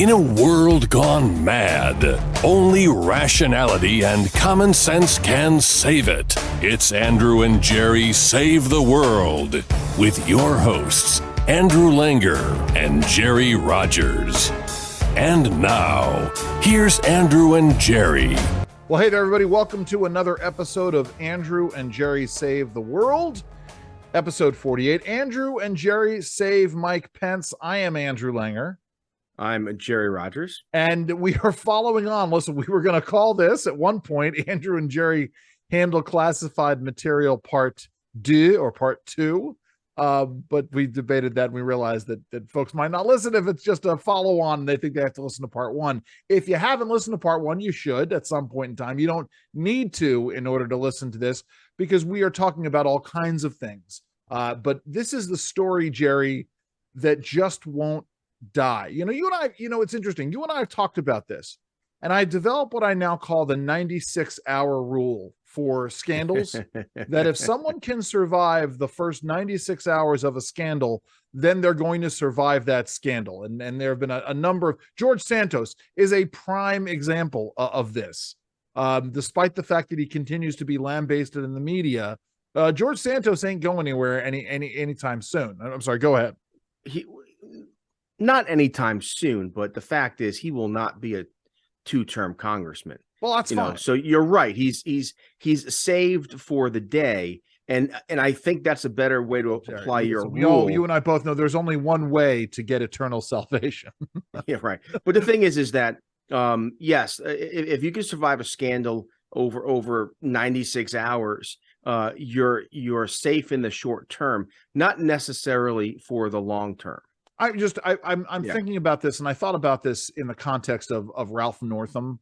In a world gone mad, only rationality and common sense can save it. It's Andrew and Jerry Save the World with your hosts, Andrew Langer and Jerry Rogers. And now, here's Andrew and Jerry. Well, hey there, everybody. Welcome to another episode of Andrew and Jerry Save the World. Episode 48. Andrew and Jerry Save Mike Pence. I am Andrew Langer. I'm Jerry Rogers. And we are following on. Listen, we were going to call this at one point, Andrew and Jerry Handle Classified Material Part 2 or Part 2. But we debated that and we realized that folks might not listen if it's just a follow-on. They think they have to listen to Part 1. If you haven't listened to Part 1, you should at some point in time. You don't need to in order to listen to this because we are talking about all kinds of things. But this is the story, Jerry, that just won't die. You and I, it's interesting. You and I have talked about this, and I developed what I now call the 96-hour rule for scandals, that if someone can survive the first 96 hours of a scandal, then they're going to survive that scandal. And there have been a number of, George Santos is a prime example of this. Despite the fact that he continues to be lambasted in the media, George Santos ain't going anywhere anytime soon. I'm sorry, go ahead. Not anytime soon, but the fact is he will not be a two-term congressman. Well, that's fine. So you're right. He's saved for the day, and I think that's a better way to apply your rule. You and I both know there's only one way to get eternal salvation. Yeah, right. But the thing is that yes, if you can survive a scandal over 96 hours, you're safe in the short term, not necessarily for the long term. I'm thinking about this, and I thought about this in the context of Ralph Northam,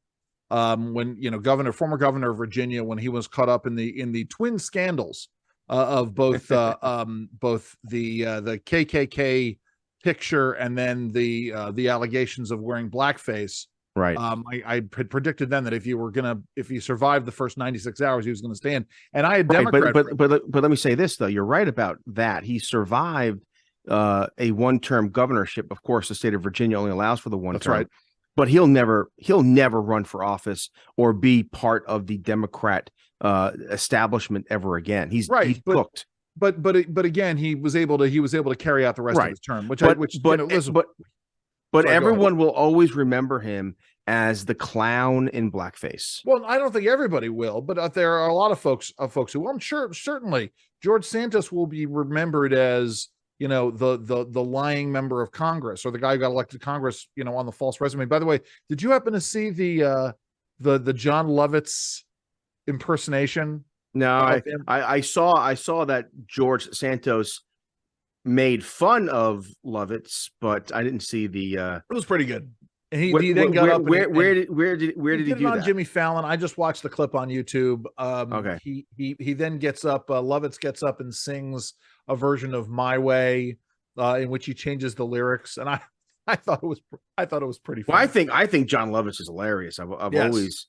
when former governor of Virginia, when he was caught up in the twin scandals of both both the KKK picture and then the allegations of wearing blackface. Right. I had predicted then that if he survived the first 96 hours, he was going to stand. And I had Democrat. But let me say this though. You're right about that. He survived a one-term governorship. Of course, the state of Virginia only allows for the one term. Right. But he'll never run for office or be part of the Democrat establishment ever again. He's cooked. But again, he was able to carry out the rest of his term, But everyone will always remember him as the clown in blackface. Well, I don't think everybody will, but there are a lot of folks who will. I'm sure certainly George Santos will be remembered as the lying member of Congress, or the guy who got elected to Congress, on the false resume. By the way, did you happen to see the John Lovitz impersonation? No, I saw that George Santos made fun of Lovitz, but I didn't see the. It was pretty good. And he then got up. Where did he do on that? Jimmy Fallon. I just watched the clip on YouTube. Okay. He then gets up. Lovitz gets up and sings a version of "My Way," in which he changes the lyrics, and I thought it was pretty funny. Well, I think John Lovitz is hilarious. I've always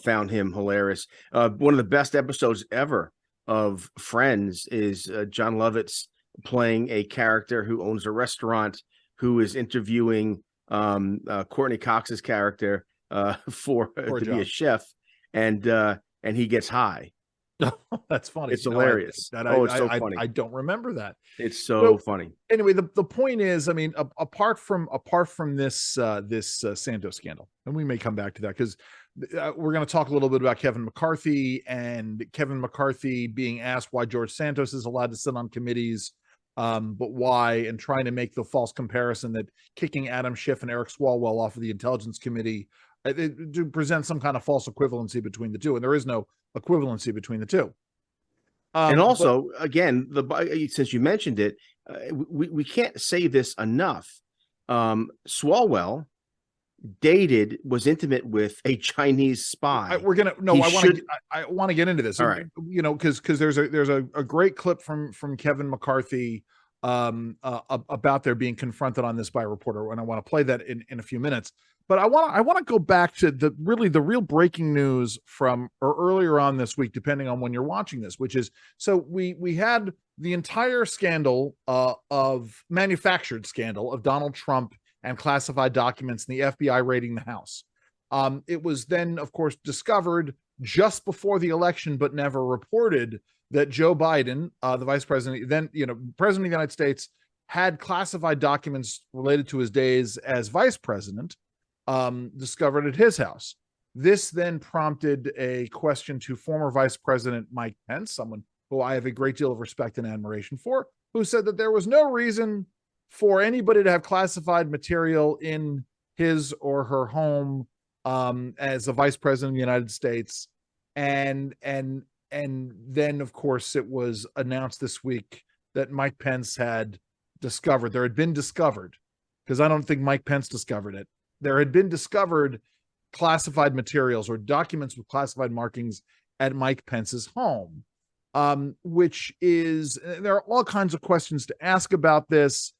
found him hilarious. One of the best episodes ever of Friends is John Lovitz playing a character who owns a restaurant who is interviewing Courtney Cox's character to be a chef, and he gets high. That's funny. It's hilarious. It's so funny. I don't remember that. It's so funny. Anyway, the point is, I mean, apart from this Santos scandal, and we may come back to that because we're going to talk a little bit about Kevin McCarthy and Kevin McCarthy being asked why George Santos is allowed to sit on committees, but why, and trying to make the false comparison that kicking Adam Schiff and Eric Swalwell off of the Intelligence Committee to present some kind of false equivalency between the two, and there is no equivalency between the two. And also, again, since you mentioned it, we can't say this enough. Swalwell was intimate with a Chinese spy. I want to get into this. All right. Because there's a great clip from Kevin McCarthy about their being confronted on this by a reporter, and I want to play that in a few minutes. But I want to go back to the real breaking news from earlier on this week, depending on when you're watching this, which is, so we had the entire scandal of manufactured scandal of Donald Trump and classified documents and the FBI raiding the house. It was then, of course, discovered just before the election, but never reported, that Joe Biden, the vice president, then, president of the United States, had classified documents related to his days as vice president discovered at his house. This then prompted a question to former Vice President Mike Pence, someone who I have a great deal of respect and admiration for, who said that there was no reason for anybody to have classified material in his or her home as a vice president of the United States. And then, of course, it was announced this week that Mike Pence had discovered, because I don't think Mike Pence discovered it. There had been discovered classified materials or documents with classified markings at Mike Pence's home, which is, there are all kinds of questions to ask about this.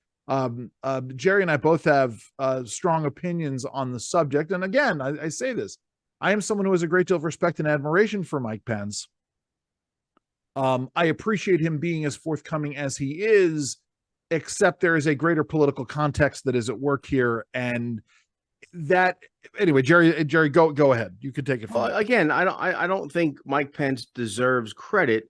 Jerry and I both have strong opinions on the subject. And again, I say this, I am someone who has a great deal of respect and admiration for Mike Pence. I appreciate him being as forthcoming as he is, except there is a greater political context that is at work here. And that, anyway, Jerry, go ahead. You can take it from again, I don't think Mike Pence deserves credit.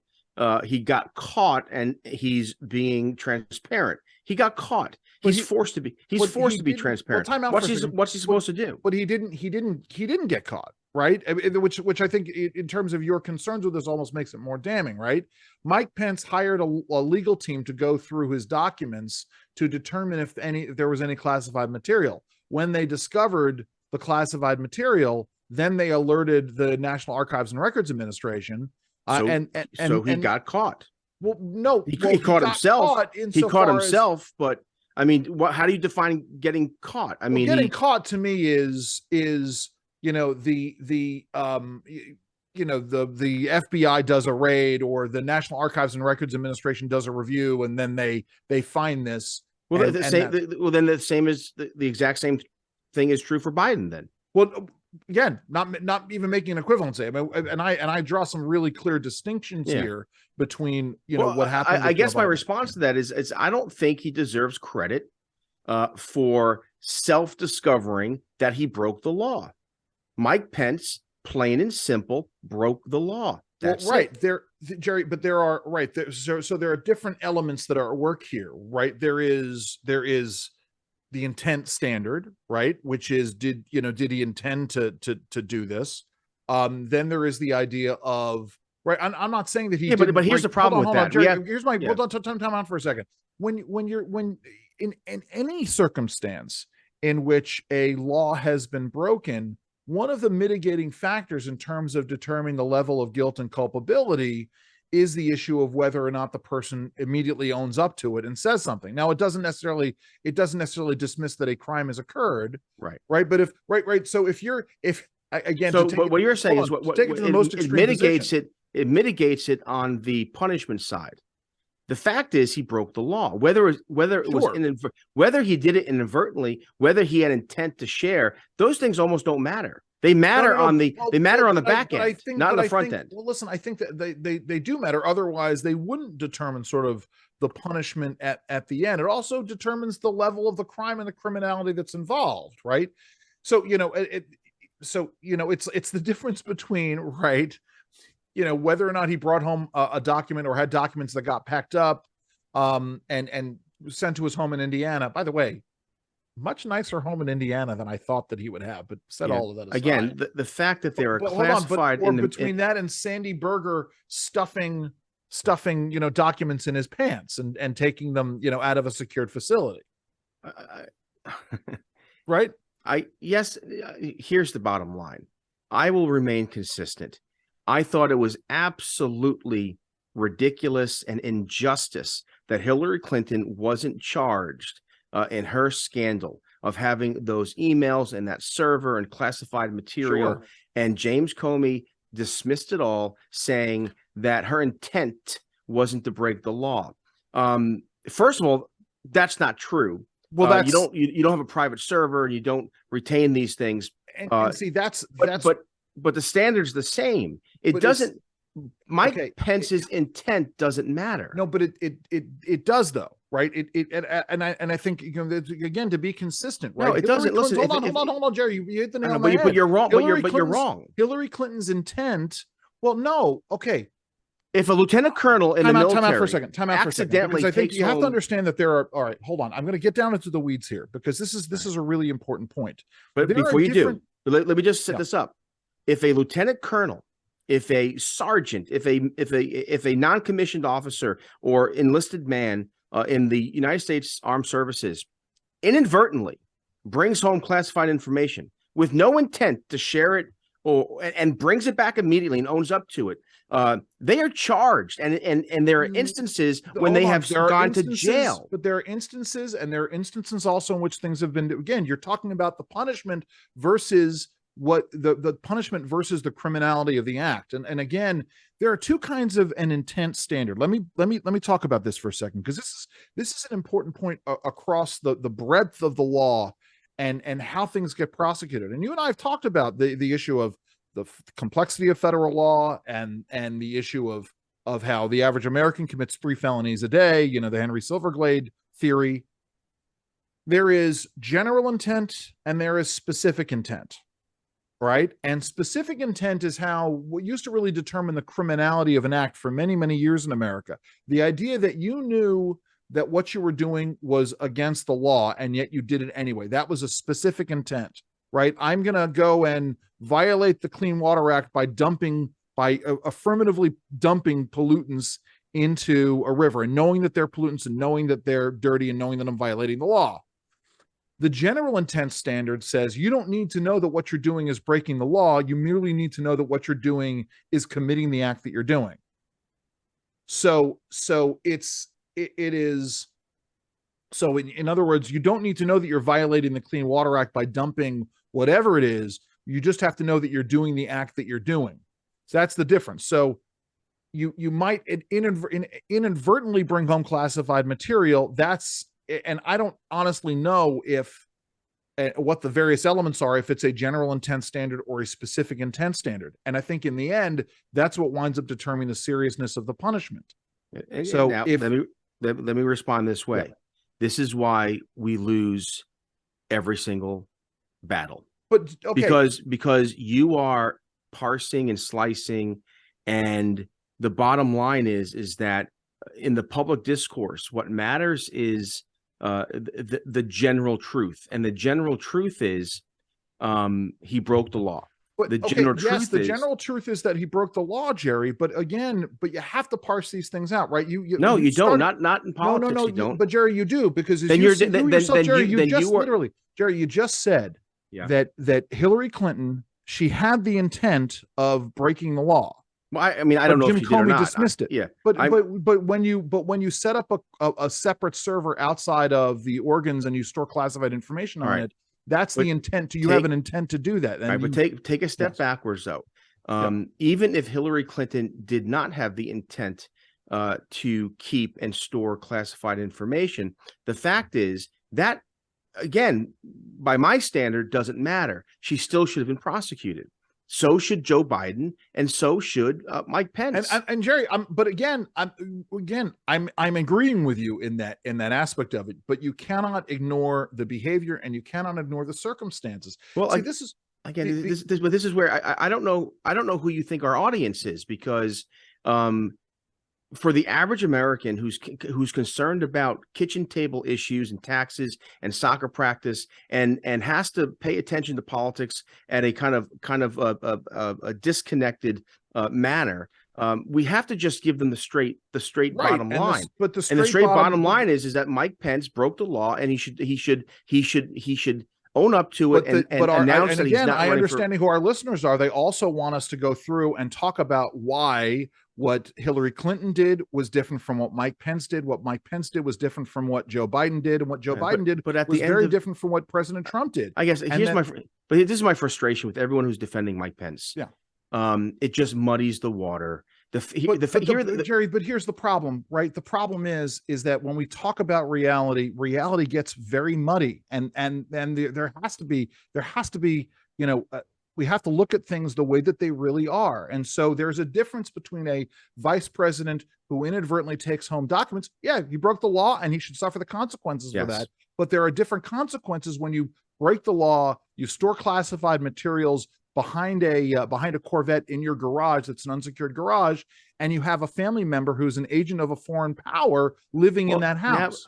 He got caught and he's being transparent. He got caught. He's forced to be. He's forced to be transparent. What's he supposed to do? But he didn't get caught, right? Which I think, in terms of your concerns with this, almost makes it more damning, right? Mike Pence hired a legal team to go through his documents to determine if there was any classified material. When they discovered the classified material, then they alerted the National Archives and Records Administration. So he got caught. Well, no, he caught himself. He caught himself, but I mean, how do you define getting caught? I mean, getting caught to me is the FBI does a raid, or the National Archives and Records Administration does a review, and then they find this. Well, then the exact same thing is true for Biden then. Well, again, not even making an equivalency. I mean, and I draw some really clear distinctions here between what happened. I guess my response to that is I don't think he deserves credit for self-discovering that he broke the law. Mike Pence, plain and simple, broke the law. That's right there, Jerry. But there are so there are different elements that are at work here, right? There is the intent standard, right? Which is, did he intend to do this? Then there is the idea of, right. I'm not saying that he. But here's the problem with that. Jerry, here's my hold on. Time out for a second. When you're in any circumstance in which a law has been broken, one of the mitigating factors in terms of determining the level of guilt and culpability is the issue of whether or not the person immediately owns up to it and says something. Now, it doesn't necessarily dismiss that a crime has occurred, right? But so what you're saying is it mitigates it on the punishment side. The fact is, he broke the law. Whether he did it inadvertently, whether he had intent to share, those things almost don't matter. They matter on the back end, not on the front end. Well, listen, I think that they do matter. Otherwise, they wouldn't determine sort of the punishment at the end. It also determines the level of the crime and the criminality that's involved, right? So it's the difference between, right, whether or not he brought home a document or had documents that got packed up and sent to his home in Indiana. By the way, much nicer home in Indiana than I thought that he would have, but all of that aside. Again, the fact that they are classified between that and Sandy Berger stuffing documents in his pants and taking them out of a secured facility. Right? Here's the bottom line. I will remain consistent. I thought it was absolutely ridiculous and injustice that Hillary Clinton wasn't charged in her scandal of having those emails and that server and classified material. Sure. And James Comey dismissed it all, saying that her intent wasn't to break the law. First of all, that's not true. Well, you don't have a private server and you don't retain these things. And see, but the standard's the same. Mike Pence's intent doesn't matter. No, but it does though, right? And I think, you know, again, to be consistent, right? No, it doesn't. Listen, hold on, Jerry. You hit the nail on the head. But you're wrong. But you're wrong. Hillary Clinton's intent. Well, no, okay. If a lieutenant colonel in the military, time out for a second, because I think you have to understand that there are. All right, hold on. I'm going to get down into the weeds here because this is a really important point. But before you do, let me just set this up. If a lieutenant colonel, if a sergeant, if a non-commissioned officer or enlisted man in the United States Armed Services inadvertently brings home classified information with no intent to share it and brings it back immediately and owns up to it, they are charged, and there are instances when they have gone to jail. But there are instances, and there are instances also in which things have been. Again, you're talking about the punishment versus what the punishment versus the criminality of the act. And again, there are two kinds of an intent standard. Let me talk about this for a second, because this is an important point across the breadth of the law and how things get prosecuted. And you and I have talked about the issue of the complexity of federal law and the issue of how the average American commits 3 felonies a day, you know, the Henry Silverglade theory. There is general intent and there is specific intent, right? And specific intent is what used to really determine the criminality of an act for many, many years in America. The idea that you knew that what you were doing was against the law and yet you did it anyway. That was a specific intent, right? I'm going to go and violate the Clean Water Act by affirmatively dumping pollutants into a river, and knowing that they're pollutants and knowing that they're dirty and knowing that I'm violating the law. The general intent standard says you don't need to know that what you're doing is breaking the law. You merely need to know that what you're doing is committing the act that you're doing. So in other words, you don't need to know that you're violating the Clean Water Act by dumping whatever it is. You just have to know that you're doing the act that you're doing. So that's the difference. So you might inadvertently bring home classified material. And I don't honestly know what the various elements are, if it's a general intent standard or a specific intent standard. And I think in the end, that's what winds up determining the seriousness of the punishment. So now, let me respond this way. Yeah. This is why we lose every single battle. But okay. Because you are parsing and slicing, and the bottom line is that in the public discourse, what matters is the general truth, and the general truth is he broke the law. But the general truth is that he broke the law, Jerry. But again, you have to parse these things out, right? You don't. Not in politics. No, you don't. But Jerry, you do, because Jerry, you just said that Hillary Clinton, she had the intent of breaking the law. Well, I mean, I don't know if she did or not. Dismissed it. Yeah, but when you set up a separate server outside of the organs and you store classified information on it, that's the intent. You have an intent to do that. And but take a step backwards though. Even if Hillary Clinton did not have the intent to keep and store classified information, the fact is that, again, by my standard, doesn't matter. She still should have been prosecuted. So should Joe Biden, and so should Mike Pence. And Jerry, I'm agreeing with you in that aspect of it. But you cannot ignore the behavior, and you cannot ignore the circumstances. Well, this is where I don't know who you think our audience is, because for the average American who's concerned about kitchen table issues and taxes and soccer practice and has to pay attention to politics at a kind of a disconnected manner, we have to just give them the straight bottom line. But the straight bottom line is that Mike Pence broke the law, and he should own up to it and announce that he's not running. I understand who our listeners are. They also want us to go through and talk about why what Hillary Clinton did was different from what Mike Pence did. What Mike Pence did was different from what Joe Biden did, and what Joe Biden did was very different from what President Trump did. I guess this is my frustration with everyone who's defending Mike Pence. Yeah, it just muddies the water. Jerry, but here's the problem, right? The problem is that when we talk about reality gets very muddy, and there has to be, we have to look at things the way that they really are. And so there's a difference between a vice president who inadvertently takes home documents. Yeah, he broke the law and he should suffer the consequences for that. But there are different consequences when you break the law, you store classified materials behind a Corvette in your garage that's an unsecured garage, and you have a family member who's an agent of a foreign power living in that house.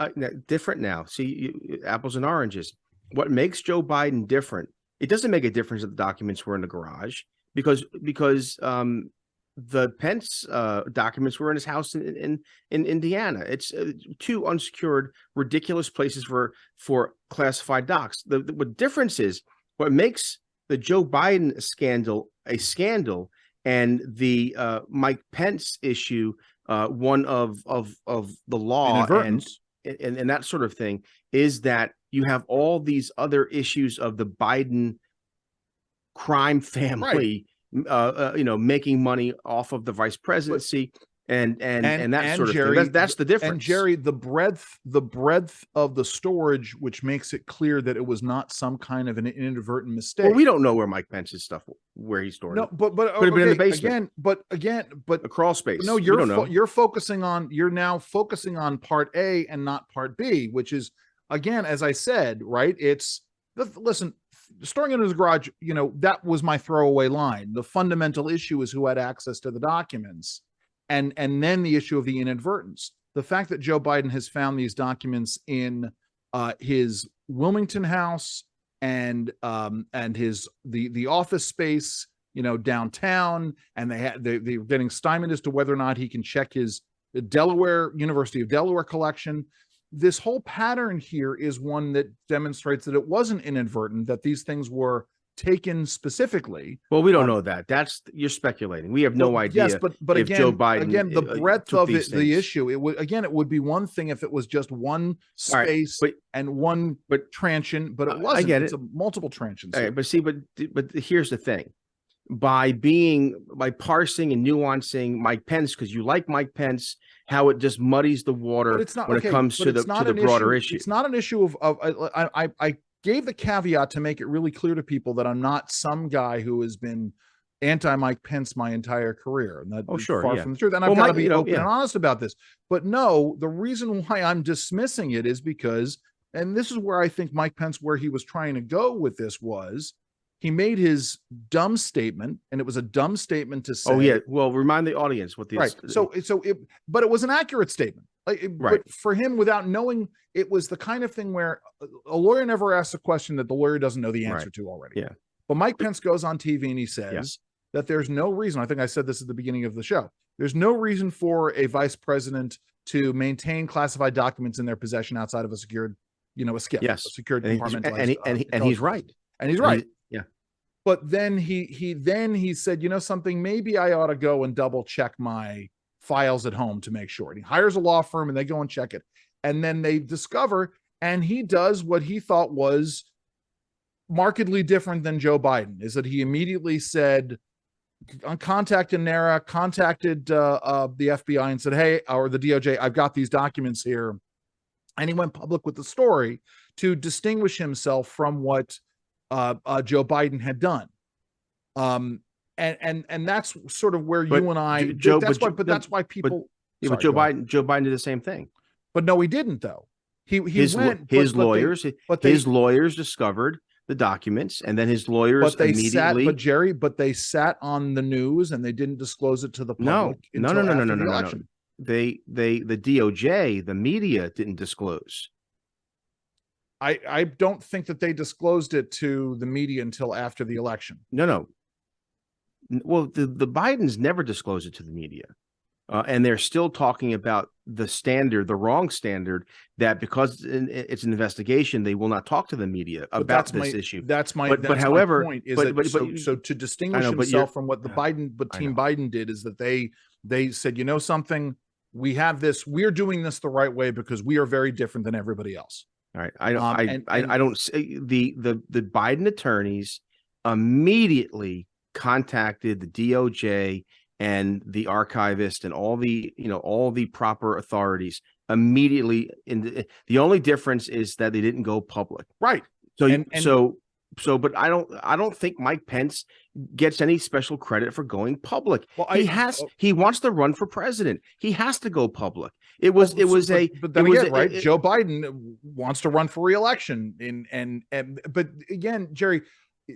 Different now. See, apples and oranges. What makes Joe Biden different? It doesn't make a difference that the documents were in the garage because the Pence documents were in his house in Indiana. It's two unsecured, ridiculous places for classified docs. The difference is what makes the Joe Biden scandal a scandal and the Mike Pence issue one of the law and that sort of thing is that you have all these other issues of the Biden crime family, making money off of the vice presidency and that sort of thing. That's the difference. And Jerry, the breadth of the storage, which makes it clear that it was not some kind of an inadvertent mistake. Well, we don't know where Mike Pence's stuff, where he stored it. But could have been in the basement. But a crawl space. No, you're now focusing on part A and not part B, which is, again, as I said, right? Listen, storing it in his garage, that was my throwaway line. The fundamental issue is who had access to the documents. And then the issue of the inadvertence. The fact that Joe Biden has found these documents in his Wilmington house and his the office space, downtown, and they're getting stymied as to whether or not he can check his University of Delaware collection. This whole pattern here is one that demonstrates that it wasn't inadvertent, that these things were taken specifically. Well, we don't know that. You're speculating. We have no idea. Yes, but if again, Joe Biden the breadth of it, the issue, it would be one thing if it was just one space and one transition, but it wasn't. I get it's multiple transitions. Right, but here's the thing. By parsing and nuancing Mike Pence, because you like Mike Pence, how it just muddies the water it comes to the broader issue. It's not an issue of I gave the caveat to make it really clear to people that I'm not some guy who has been anti-Mike Pence my entire career. And that far from the truth. And I've got to be open and honest about this. But no, the reason why I'm dismissing it is because, and this is where I think Mike Pence, where he was trying to go with this was, he made his dumb statement, and it was a dumb statement to say. Oh yeah, well, remind the audience what the right. But it was an accurate statement. But for him, without knowing, it was the kind of thing where a lawyer never asks a question that the lawyer doesn't know the answer to already. Yeah. But Mike Pence goes on TV and he says that there's no reason. I think I said this at the beginning of the show. There's no reason for a vice president to maintain classified documents in their possession outside of a secured, a SCIF, a secured compartmentalized. And he's right. And he's right. But then he said, something, maybe I ought to go and double check my files at home to make sure. And he hires a law firm and they go and check it. And then they discover, and he does what he thought was markedly different than Joe Biden, is that he immediately said, contacted NARA, contacted the FBI and said, hey, or the DOJ, I've got these documents here. And he went public with the story to distinguish himself from what Joe Biden had done. And that's sort of where you and I, that's why people. But Joe Biden did the same thing. But no, he didn't though. His lawyers discovered the documents, and then his lawyers immediately. But they sat on the news and they didn't disclose it to the public. No. The DOJ, the media didn't disclose. I don't think that they disclosed it to the media until after the election. No. Well, the Bidens never disclosed it to the media. And they're still talking about the wrong standard, that because it's an investigation, they will not talk to the media about this issue. That's my point. So to distinguish himself from what the Team Biden did is that they said, something, we have this, we're doing this the right way because we are very different than everybody else. All right. I don't say the Biden attorneys immediately contacted the DOJ and the archivist and all the proper authorities immediately. The only difference is that they didn't go public. Right. So but I don't think Mike Pence gets any special credit for going public. Well, he wants to run for president. He has to go public. But then Joe Biden wants to run for re-election, but again, Jerry,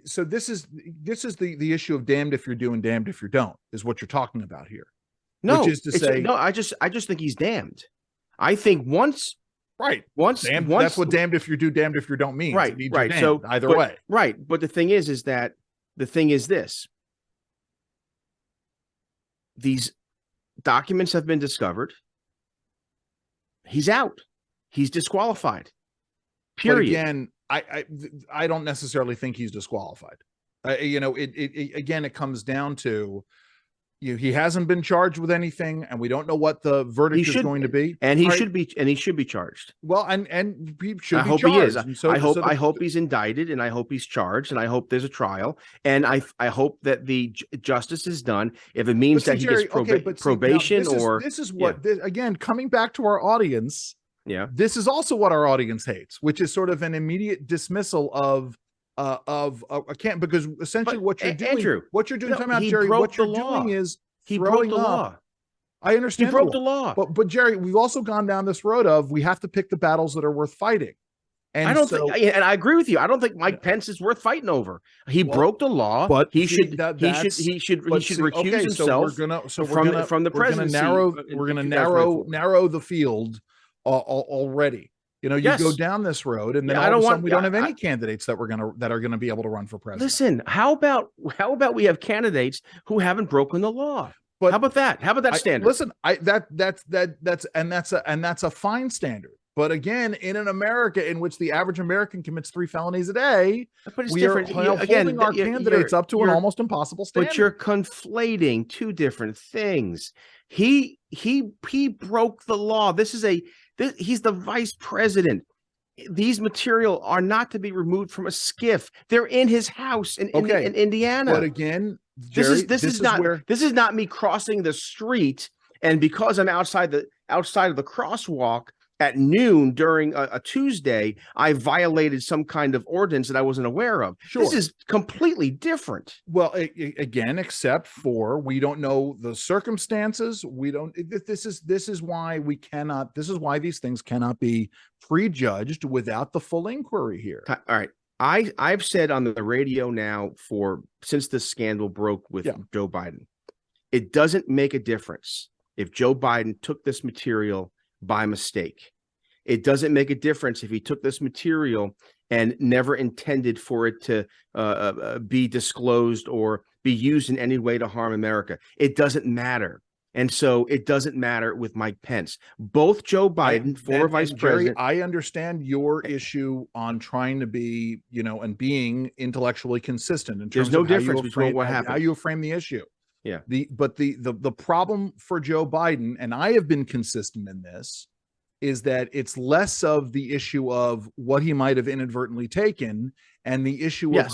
so this is the issue of damned if you're doing, damned if you don't, is what you're talking about here. No, which is to say, no, I just think he's damned. I think once, that's what damned if you do, damned if you don't means. Right. So either way. Right. But the thing is this: these documents have been discovered. He's out. He's disqualified. Period. But again, I don't necessarily think he's disqualified. It comes down to, he hasn't been charged with anything, and we don't know what the verdict is going to be. And he should be charged. Well, and he should be charged. He is. I hope he's indicted, and I hope he's charged, and I hope there's a trial, and I hope that the justice is done. If it means that he gets probation, this is what again, coming back to our audience. Yeah, this is also what our audience hates, which is sort of an immediate dismissal of because essentially what you're doing, Andrew, time out, Jerry, what you're doing is he broke the law. I understand he broke the law, but Jerry, we've also gone down this road of we have to pick the battles that are worth fighting. And and I agree with you. I don't think Mike Pence is worth fighting over. He broke the law, but he should recuse himself from the presidency. We're going to narrow the field already. You go down this road, and then we don't have any candidates that are going to be able to run for president. Listen, how about we have candidates who haven't broken the law? But how about that? How about that standard? Listen, that's a fine standard. But again, in an America in which the average American commits 3 felonies a day, we are holding our candidates up to an almost impossible standard. But you're conflating two different things. He broke the law. He's the vice president. These material are not to be removed from a skiff. They're in his house in Indiana. But again, Jerry, this is not me crossing the street, and because I'm outside of the crosswalk at noon during a Tuesday, I violated some kind of ordinance that I wasn't aware of. Sure. This is completely different. Well, again, except for we don't know the circumstances. We don't. This is why we cannot. This is why these things cannot be prejudged without the full inquiry here. All right. I've said on the radio now since this scandal broke with Joe Biden, it doesn't make a difference if Joe Biden took this material by mistake. It doesn't make a difference if he took this material and never intended for it to be disclosed or be used in any way to harm America. It doesn't matter. And so it doesn't matter with Mike Pence. Both Joe Biden, former vice president. I understand your issue on trying to be, and being intellectually consistent in terms of difference between what happened, how you frame the issue. Yeah. But the problem for Joe Biden, and I have been consistent in this, is that it's less of the issue of what he might have inadvertently taken and the issue of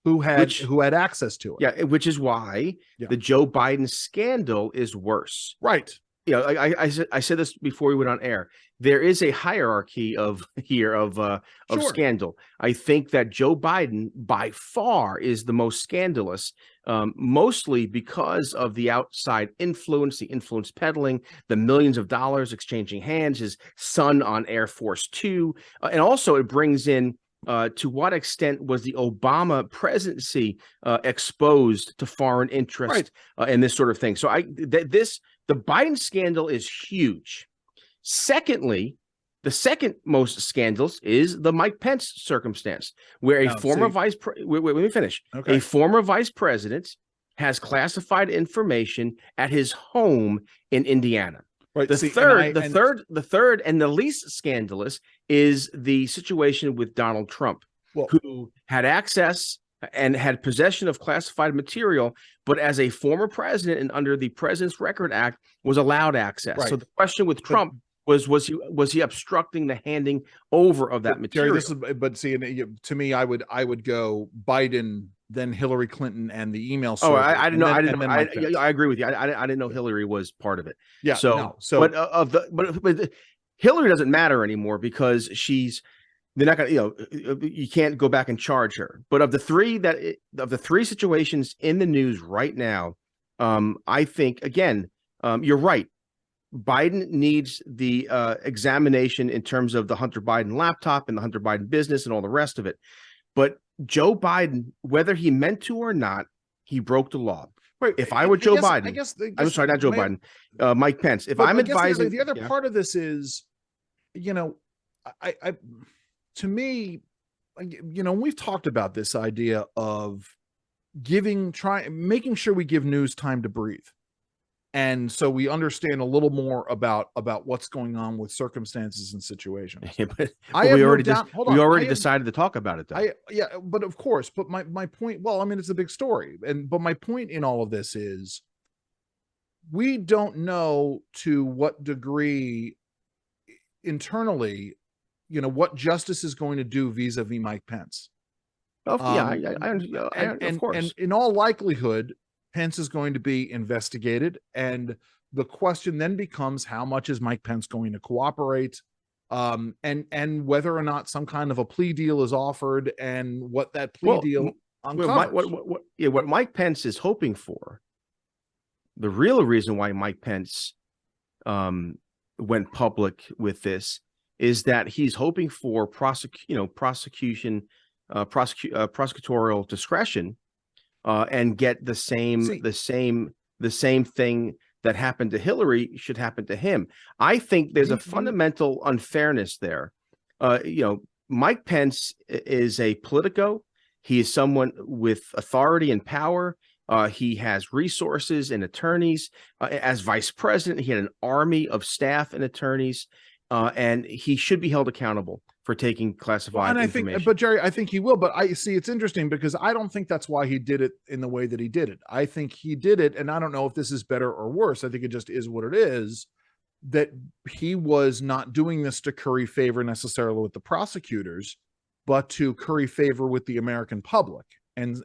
who had access to it. Yeah, which is why the Joe Biden scandal is worse. Right. I said this before we went on air. There is a hierarchy of scandal. I think that Joe Biden by far is the most scandalous, mostly because of the outside influence, the influence peddling, the millions of dollars exchanging hands, his son on Air Force Two, and also it brings in to what extent was the Obama presidency exposed to foreign interest and this sort of thing. So the Biden scandal is huge. Secondly, the second most scandalous is the Mike Pence circumstance, where a former let me finish. Okay. A former vice president has classified information at his home in Indiana. Right. The third and the least scandalous is the situation with Donald Trump, who had access and had possession of classified material, but as a former president and under the President's Record Act was allowed access. Right. So the question with Trump was he obstructing the handing over of that material? Jerry, to me, I would go Biden, then Hillary Clinton, and the email. I didn't know. I agree with you. I didn't know Hillary was part of it. Yeah. But Hillary doesn't matter anymore because she's they're not going to, you can't go back and charge her. But of the three situations in the news right now, I think, again, you're right. Biden needs the examination in terms of the Hunter Biden laptop and the Hunter Biden business and all the rest of it. But Joe Biden, whether he meant to or not, he broke the law. Right. If I were Joe Biden, I guess I'm sorry, not Joe Biden, Mike Pence. If I'm advising, the other part of this is, I to me, we've talked about this idea of making sure we give news time to breathe. And so we understand a little more about what's going on with circumstances and situations. But we already decided to talk about it, though. But of course. But my point, well, I mean, it's a big story, but my point in all of this is, we don't know to what degree internally, what justice is going to do vis-a-vis Mike Pence. Of course. And in all likelihood, Pence is going to be investigated, and the question then becomes, how much is Mike Pence going to cooperate, and whether or not some kind of a plea deal is offered, and what that plea deal uncovers. What Mike Pence is hoping for, the real reason why Mike Pence went public with this, is that he's hoping for prosecutorial discretion. And get the same thing that happened to Hillary should happen to him. I think there's a fundamental unfairness there. Mike Pence is a politico. He is someone with authority and power. He has resources and attorneys. As vice president, he had an army of staff and attorneys, and he should be held accountable for taking classified information. But Jerry, I think he will. But I see, it's interesting because I don't think that's why he did it in the way that he did it. I think he did it, and I don't know if this is better or worse. I think it just is what it is, that he was not doing this to curry favor necessarily with the prosecutors, but to curry favor with the American public, and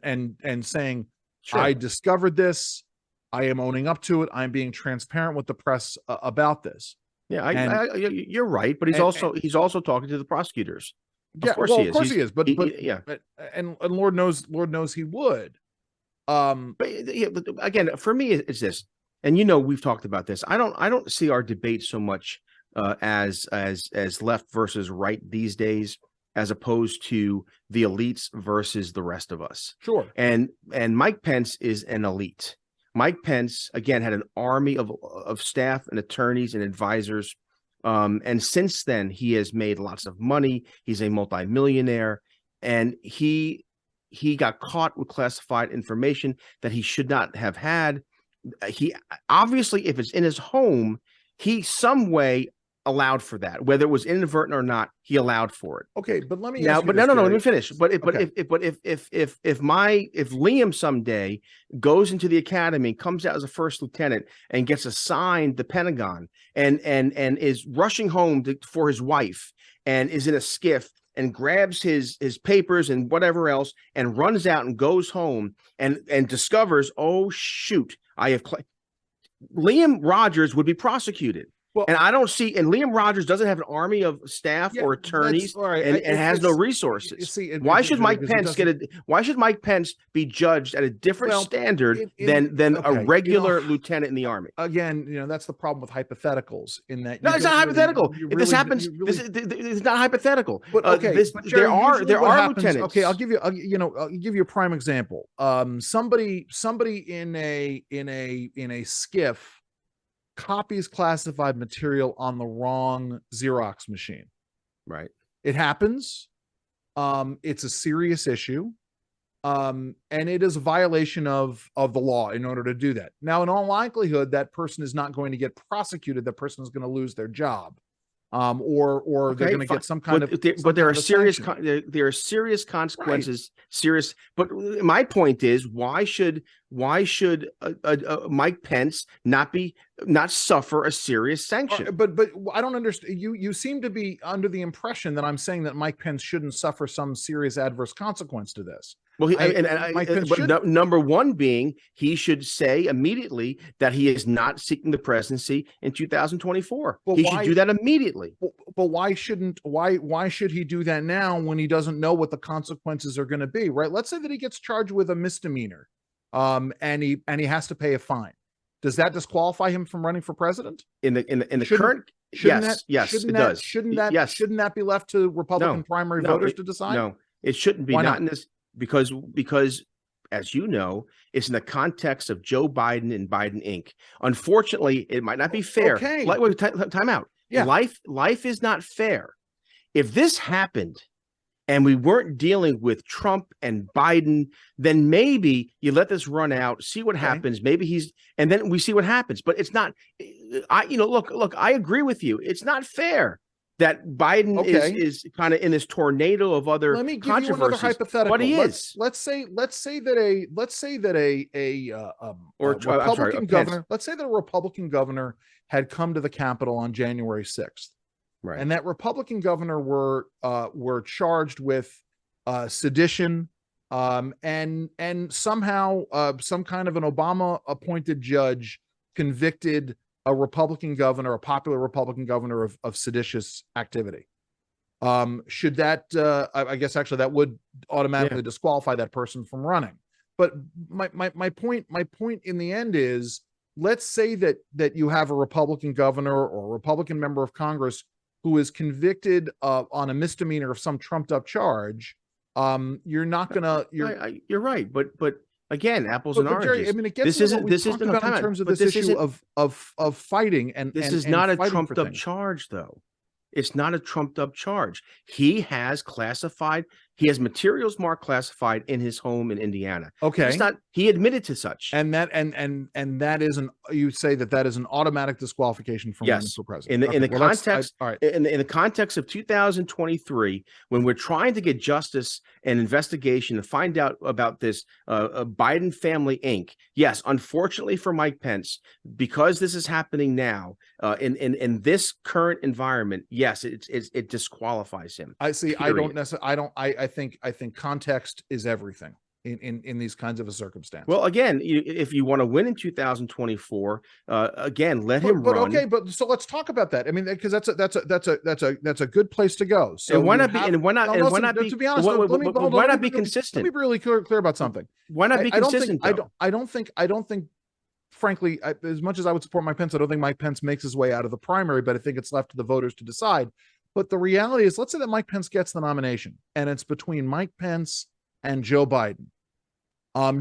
saying, sure, I discovered this, I am owning up to it, I'm being transparent with the press about this. Yeah, you're right, but he's also talking to the prosecutors. Of course he is. But Lord knows he would. But again, for me, it's this, and we've talked about this. I don't see our debate so much as left versus right these days, as opposed to the elites versus the rest of us. Sure. And Mike Pence is an elite. Mike Pence, again, had an army of staff and attorneys and advisors. And since then, he has made lots of money. He's a multimillionaire, and he got caught with classified information that he should not have had. He obviously, if it's in his home, he some way allowed for that, whether it was inadvertent or not. He allowed for it. Okay, but let me now. Ask but you no, this, let me finish. But if Liam someday goes into the academy, comes out as a first lieutenant, and gets assigned the Pentagon, and is rushing home for his wife, and is in a skiff, and grabs his papers and whatever else, and runs out and goes home, and discovers, oh shoot, Liam Rogers would be prosecuted. Well, and I don't see, and Liam Rogers doesn't have an army of staff or attorneys, and has no resources. Why should Mike Pence be judged at a different standard than a regular lieutenant in the army? Again, that's the problem with hypotheticals. In that, no, it's not hypothetical. If this happens, it's not hypothetical. But there are lieutenants. Okay, I'll give you a prime example. Somebody in a skiff copies classified material on the wrong Xerox machine. Right. It happens. It's a serious issue. And it is a violation of the law in order to do that. Now, in all likelihood, that person is not going to get prosecuted. That person is going to lose their job. Or they're going to get some kind of. But there are serious consequences. Right. Serious. But my point is, why should Mike Pence not suffer a serious sanction? But I don't understand. You seem to be under the impression that I'm saying that Mike Pence shouldn't suffer some serious adverse consequence to this. Well, number one being, he should say immediately that he is not seeking the presidency in 2024. He should do that immediately. why should he do that now when he doesn't know what the consequences are going to be, right? Let's say that he gets charged with a misdemeanor, and he has to pay a fine. Does that disqualify him from running for president? In the current, yes, it does. Shouldn't that be left to Republican primary voters to decide? No, it shouldn't be. Why not in this, because as you know, it's in the context of Joe Biden and Biden Inc. Unfortunately, it might not be fair. Okay. Wait, time out. Yeah. Life is not fair. If this happened and we weren't dealing with Trump and Biden, then maybe you let this run out, see what happens. Maybe and then we see what happens. But it's not. Look. I agree with you. It's not fair that Biden is kind of in this tornado of other Let me give controversies. you another hypothetical. But he is. Let's say that a Republican governor. Let's say that a Republican governor had come to the Capitol on January 6th, right? And that Republican governor were charged with sedition, and somehow some kind of an Obama-appointed judge convicted a Republican governor, a popular Republican governor, of seditious activity. Should that, I guess actually that would automatically disqualify that person from running. But my point in the end is, let's say that you have a Republican governor or a Republican member of Congress who is convicted on a misdemeanor of some trumped up charge. You're not gonna. You're right, but again, apples and oranges. Jerry, I mean, it gets this isn't about in terms of this issue of fighting, and this is not a trumped up charge, though. It's not a trumped up charge. He has materials marked classified in his home in Indiana. Okay. He admitted to such. And that you say that is an automatic disqualification from running for president. In the context of 2023, when we're trying to get justice and investigation to find out about this Biden family Inc. Yes, unfortunately for Mike Pence, because this is happening now in this current environment, yes, it disqualifies him. I see. Period. I don't necessarily. I think context is everything in these kinds of a circumstance. Well, again, if you want to win in 2024, again, let him run. Okay, but so let's talk about that. I mean, because that's a good place to go. So why not be consistent? Let me be really clear about something. Why not be consistent? I don't think. Frankly, as much as I would support Mike Pence, I don't think Mike Pence makes his way out of the primary, but I think it's left to the voters to decide. But the reality is, let's say that Mike Pence gets the nomination and it's between Mike Pence and Joe Biden.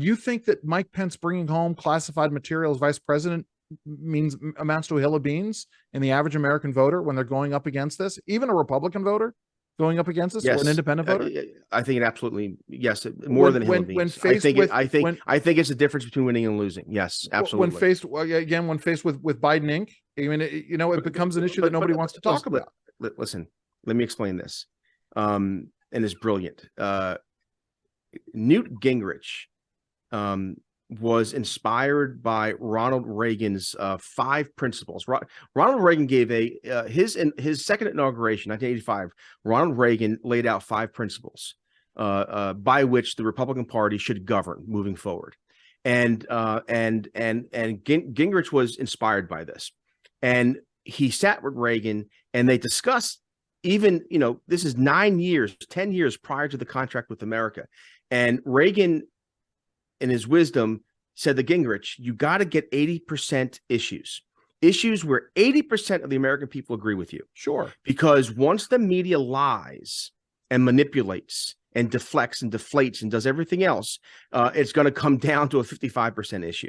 You think that Mike Pence bringing home classified material as vice president amounts to a hill of beans in the average American voter when they're going up against this? Even a Republican voter going up against this, or an independent voter? I think it absolutely, yes, more than a hill of beans. I think it's a difference between winning and losing. Yes, absolutely. When faced with Biden Inc., I mean, it becomes an issue that nobody wants to talk about. Listen, let me explain this. And it's brilliant. Newt Gingrich was inspired by Ronald Reagan's 5 principles. Ronald Reagan gave his second inauguration, 1985. Ronald Reagan laid out 5 principles by which the Republican Party should govern moving forward, and Gingrich was inspired by this, and he sat with Reagan and they discussed. Even, this is 10 years prior to the contract with America, and Reagan, in his wisdom, said to Gingrich, you got to get 80% issues where 80% of the American people agree with you. Sure. Because once the media lies and manipulates and deflects and deflates and does everything else, it's going to come down to a 55% issue.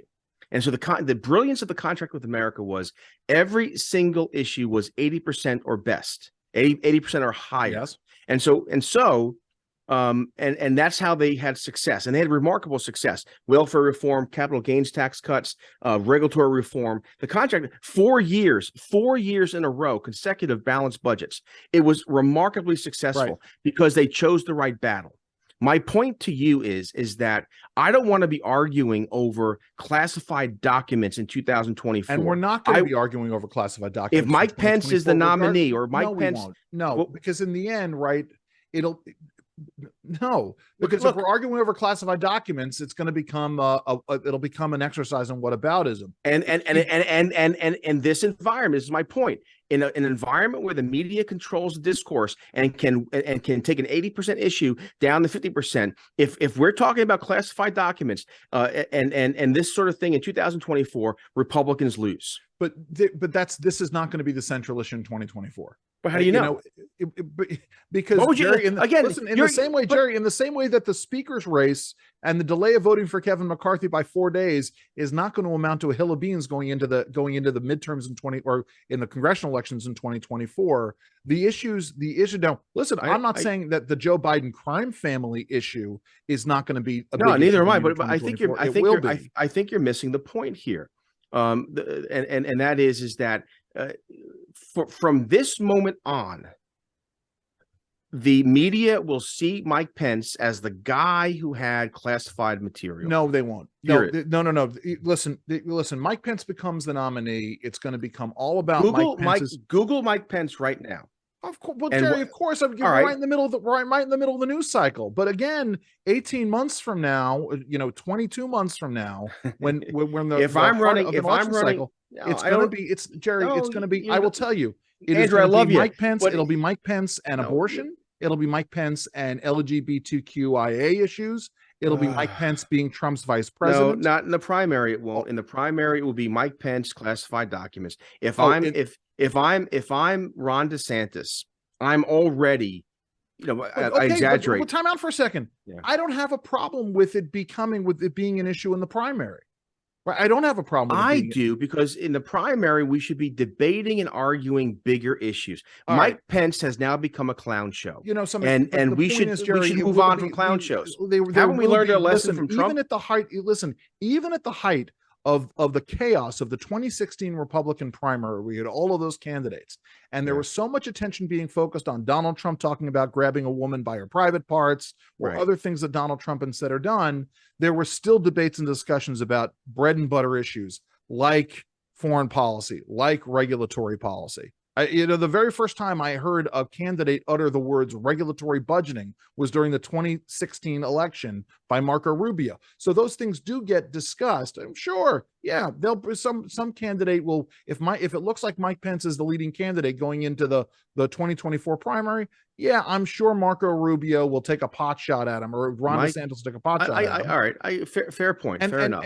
And so the brilliance of the contract with America was every single issue was 80% or best, 80% or higher. Yes. And that's how they had success, and they had remarkable success. Welfare reform, capital gains tax cuts, regulatory reform. The contract, 4 years in a row, consecutive balanced budgets. It was remarkably successful because they chose the right battle. My point to you is that I don't want to be arguing over classified documents in 2024. And we're not going to be arguing over classified documents. If Mike Pence is the nominee or Mike Pence. Because in the end, because if we're arguing over classified documents, it's going to become it'll become an exercise in whataboutism. And this environment, this is my point. in an environment where the media controls the discourse and can take an 80% issue down to 50%. If we're talking about classified documents and this sort of thing in 2024, Republicans lose. But this is not going to be the central issue in 2024. But how do you know? Because what would you, Jerry, listen, in the same way, Jerry, in the same way that the speaker's race and the delay of voting for Kevin McCarthy by 4 days is not going to amount to a hill of beans going into the midterms in the congressional elections in 2024. The issue now. Listen, I'm not saying that the Joe Biden crime family issue is not going to be a big neither issue am I. But I think you're missing the point here. And that is that from this moment on, the media will see Mike Pence as the guy who had classified material. No, they won't. No. Listen. Mike Pence becomes the nominee. It's going to become all about Google Mike Pence right now. Of course, well, Jerry, of course, I'm right in the middle of the news cycle. But again, 18 months from now, 22 months from now, when the if I'm running, cycle, it's going to be. It's Jerry. It's going to be. I will tell you, Andrew, I love you. Mike Pence. It'll be Mike Pence and abortion. It'll be Mike Pence and LGBTQIA issues. It'll be Mike Pence being Trump's vice president. No, not in the primary. It won't. In the primary, it will be Mike Pence classified documents. If I'm Ron DeSantis, I'm already, I exaggerate. But time out for a second. Yeah. I don't have a problem with it being an issue in the primary. Right? I don't have a problem with it. I do, because in the primary, we should be debating and arguing bigger issues. Mike Pence has now become a clown show. And we should move on from clown shows. Haven't we learned a lesson from Trump? Even at the height of the chaos of the 2016 Republican primary, we had all of those candidates, and there was so much attention being focused on Donald Trump talking about grabbing a woman by her private parts or other things that Donald Trump had said or done. There were still debates and discussions about bread and butter issues like foreign policy, like regulatory policy. The very first time I heard a candidate utter the words regulatory budgeting was during the 2016 election by Marco Rubio. So those things do get discussed. I'm sure. Yeah, there'll be some candidate will, if it looks like Mike Pence is the leading candidate going into the 2024 primary, yeah, I'm sure Marco Rubio will take a pot shot at him, or Ron DeSantis will take a pot shot at him. All right, fair point. Fair enough.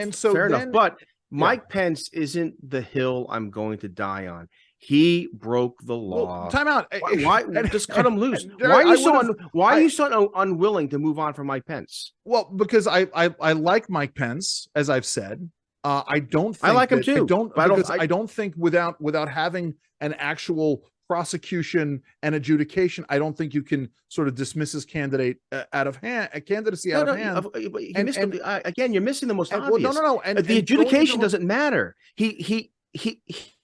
But Mike Pence isn't the hill I'm going to die on. He broke the law. Well, time out. Why just cut him loose? Why are you so unwilling to move on from Mike Pence? Well, because I like Mike Pence, as I've said. I don't think I like him too. I don't think without having an actual prosecution and adjudication, I don't think you can sort of dismiss his candidaty out of hand. Again, you're missing the most obvious. No. And the adjudication doesn't matter. He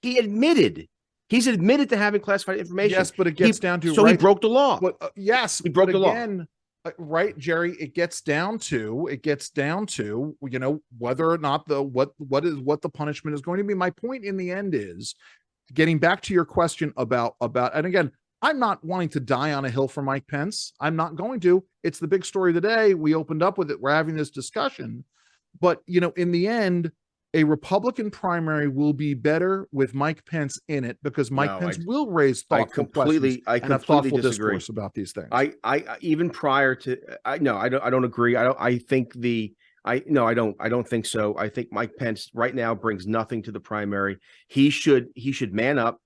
admitted. He's admitted to having classified information. Yes, but it gets down to he broke the law. But, yes, he broke the law. Right, Jerry. It gets down to whether or not what the punishment is going to be. My point in the end is getting back to your question about and again, I'm not wanting to die on a hill for Mike Pence. I'm not going to. It's the big story of the day. We opened up with it. We're having this discussion, but in the end, a Republican primary will be better with Mike Pence in it, because Mike Pence will raise thoughtful questions and have thoughtful discourse about these things. I even prior to I don't agree. I don't think so. I think Mike Pence right now brings nothing to the primary. He should man up,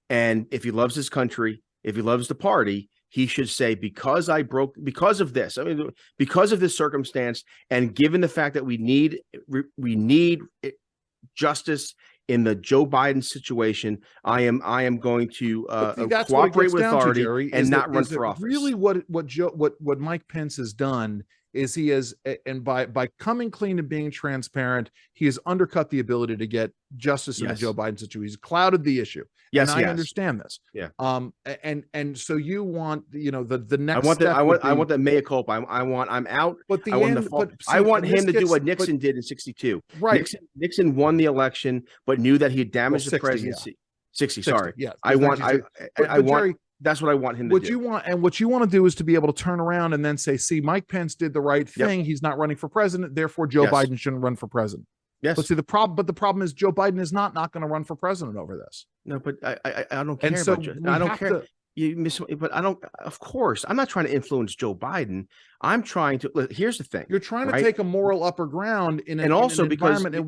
and if he loves his country, if he loves the party, he should say, because of this circumstance, and given the fact that we need justice in the Joe Biden situation, I am going to cooperate with authority, Jerry, and not run for office. Really, what Mike Pence has done is he has, and by coming clean and being transparent, he has undercut the ability to get justice in the Joe Biden situation. He's clouded the issue. Yes, and I understand this. Yeah. And so you want, the next. I want the mea culpa. I'm out. But I want him to do what Nixon did in '62. Right. Nixon won the election, but knew that he had damaged the presidency. Yeah. 60. Sorry. Yeah. I want. Jerry, that's what I want him to do. What you want to do is to be able to turn around and then say, see, Mike Pence did the right thing. He's not running for president. Therefore, Joe Biden shouldn't run for president. Yes. But see, the problem is Joe Biden is not going to run for president over this. No, but I don't care. And so I don't care. You miss, but I don't. Of course, I'm not trying to influence Joe Biden. I'm trying to. Here's the thing: you're trying to take a moral upper ground in an environment in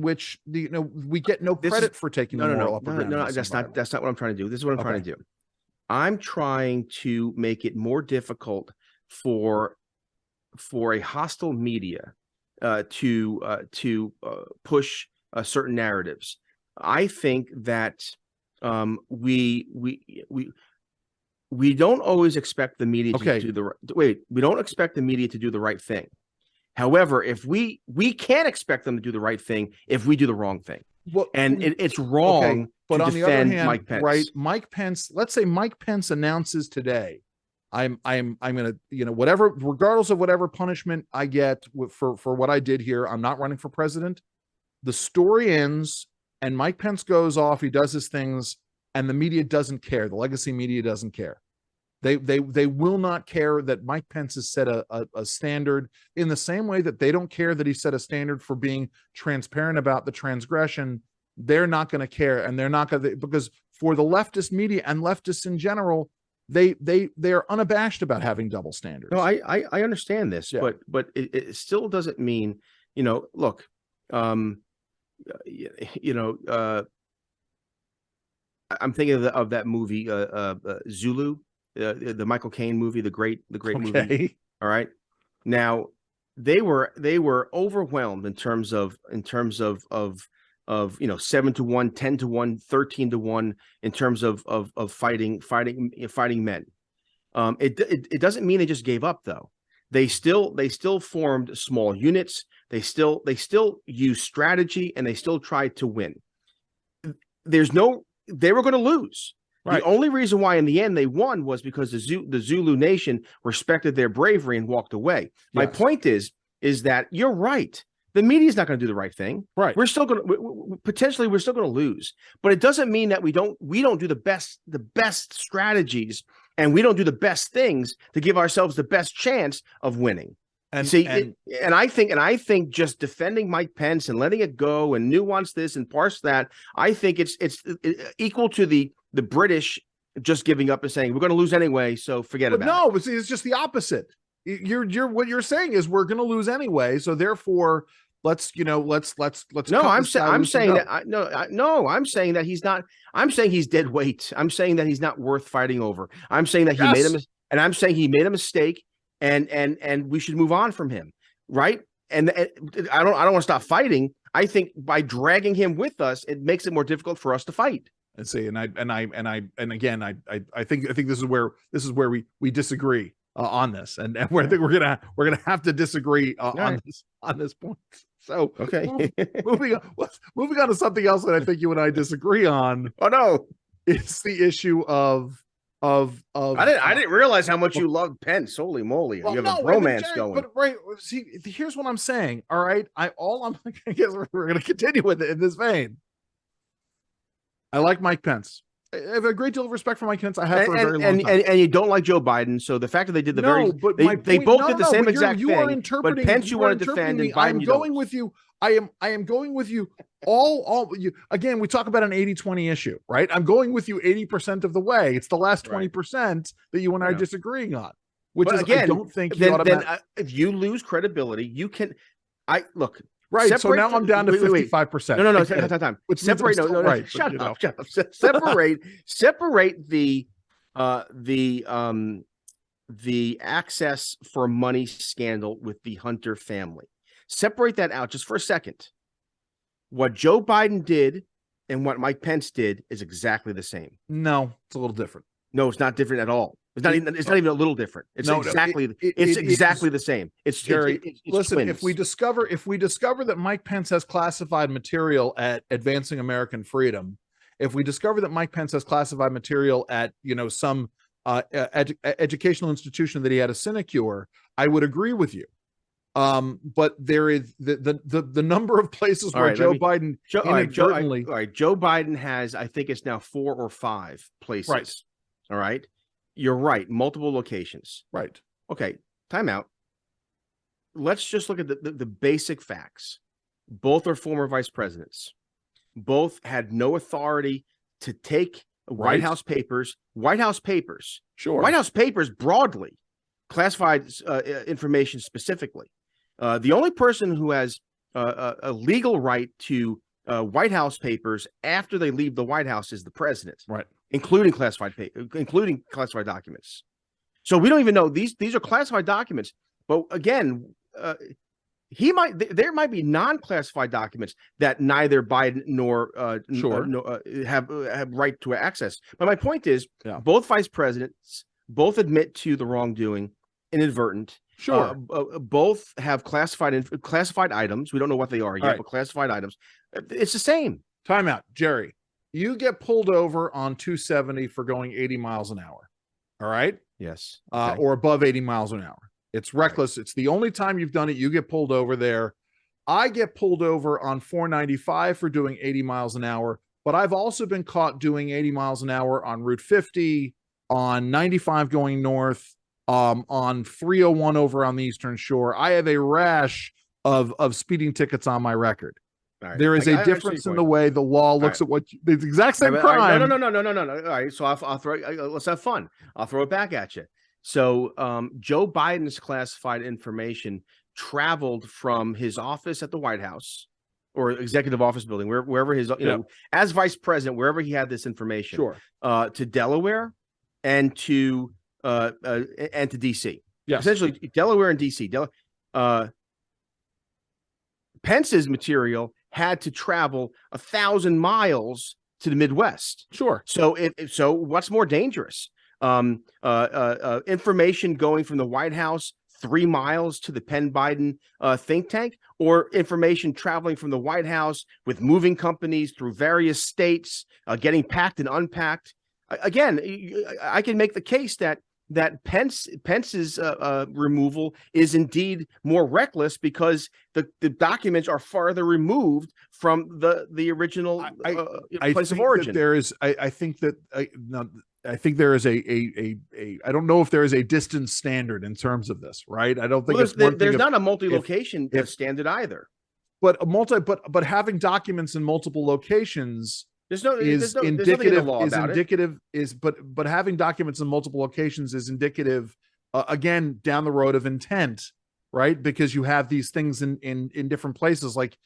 which we get no credit for taking the moral upper ground. No, that's not what I'm trying to do. This is what I'm trying to do. I'm trying to make it more difficult for a hostile media to push certain narratives. I think that we don't always expect the media to do we don't expect the media to do the right thing. However, if we can expect them to do the right thing if we do the wrong thing. Well, and it's wrong but to on the other hand, Mike Pence. Right? Mike Pence, let's say Mike Pence announces today, I'm gonna, whatever, regardless of whatever punishment I get for what I did here, I'm not running for president. The story ends and Mike Pence goes off, he does his things, and the media doesn't care. The legacy media doesn't care. They will not care that Mike Pence has set a standard in the same way that they don't care that he set a standard for being transparent about the transgression. They're not going to care, and they're not going to, because for the leftist media and leftists in general, they're unabashed about having double standards. No, I understand this, but it still doesn't mean, look, I'm thinking of that movie, Zulu, the Michael Caine movie, the great movie. All right. Now they were overwhelmed in terms of 7-1, 10-1, 13-1 in terms of fighting men. It doesn't mean they just gave up though. They still formed small units. They still used strategy, and they still tried to win. They were going to lose. Right. The only reason why in the end they won was because the Zulu nation respected their bravery and walked away. Yes. My point is that you're right. The media is not going to do the right thing. Right. We're still going to potentially lose, but it doesn't mean that we don't do the best strategies, and we don't do the best things to give ourselves the best chance of winning. And I think just defending Mike Pence and letting it go and nuance this and parse that, I think it's equal to the British just giving up and saying we're going to lose anyway, so forget about it. No, but see, it's just the opposite. What you're saying is we're going to lose anyway, so therefore let's. No, I'm saying that he's not. I'm saying he's dead weight. I'm saying that he's not worth fighting over. I'm saying that he made a mistake, and we should move on from him, right? And I don't want to stop fighting. I think by dragging him with us, it makes it more difficult for us to fight. And see, and again, I think this is where we disagree on this, and I think we're gonna have to disagree on this point. So okay, moving on to something else that I think you and I disagree on. Oh no, it's the issue of I didn't realize how much you loved Pence. Holy moly, you have a romance going. But right, see, here's what I'm saying. All right, I guess we're gonna continue with it in this vein. I like Mike Pence. I have a great deal of respect for Mike Pence. I have for a very long time. And you don't like Joe Biden, so the fact that they did they both did the same exact thing. Are interpreting, but Pence you want to defend, and Biden I'm going with you. I am going with you. All you again. We talk about an 80-20 issue, right? I'm going with you 80% of the way. It's the last 20% that you and I are disagreeing on. Which is again, I don't think then if you lose credibility, you can. Look. Right, so now I'm down to 55%. No, time. Separate. No, right. Shut up. Separate the access for money scandal with the Hunter family. Separate that out just for a second. What Joe Biden did and what Mike Pence did is exactly the same. No, it's a little different. No, it's not different at all. It's not even a little different. It's exactly the same. It's listen, twins. if we discover that Mike Pence has classified material at Advancing American Freedom, if we discover that Mike Pence has classified material at some educational institution that he had a sinecure, I would agree with you. But there is the number of places where Joe Biden inadvertently. All right, Joe Biden has, I think it's now 4 or 5 places. Right. All right. You're right. Multiple locations. Right. Okay. Time out. Let's just look at the basic facts. Both are former vice presidents. Both had no authority to take White House papers. Sure. White House papers broadly, classified information specifically. The only person who has a legal right to White House papers after they leave the White House is the president, right? Including classified documents. So we don't even know these are classified documents. But again, there might be non-classified documents that neither Biden nor have right to access. But my point is, both vice presidents both admit to the wrongdoing, inadvertent. Sure. Both have classified items. We don't know what they are yet, but classified items. It's the same. Time out, Jerry. You get pulled over on 270 for going 80 miles an hour. All right. Yes. Okay. Or above 80 miles an hour. It's reckless. Right. It's the only time you've done it. You get pulled over there. I get pulled over on 495 for doing 80 miles an hour, but I've also been caught doing 80 miles an hour on Route 50, on 95 going north, on 301 over on the Eastern Shore. I have a rash of speeding tickets on my record. Right. There is a difference in the way the law looks at what the exact same crime. No. All right, so I'll throw. Let's have fun. I'll throw it back at you. So Joe Biden's classified information traveled from his office at the White House or executive office building, wherever his, as vice president, wherever he had this information, to Delaware and to DC. Yes. Essentially Delaware and DC. Pence's material had to travel 1,000 miles to the Midwest. Sure. So what's more dangerous? Information going from the White House 3 miles to the Penn Biden think tank, or information traveling from the White House with moving companies through various states, getting packed and unpacked. Again, I can make the case that Pence's removal is indeed more reckless because the documents are farther removed from the original place of origin. I think there is I don't know if there is a distance standard in terms of this, right? I don't think there's not a multi-location standard either. But having documents in multiple locations but having documents in multiple locations is indicative again down the road of intent, right? Because you have these things in different places. Like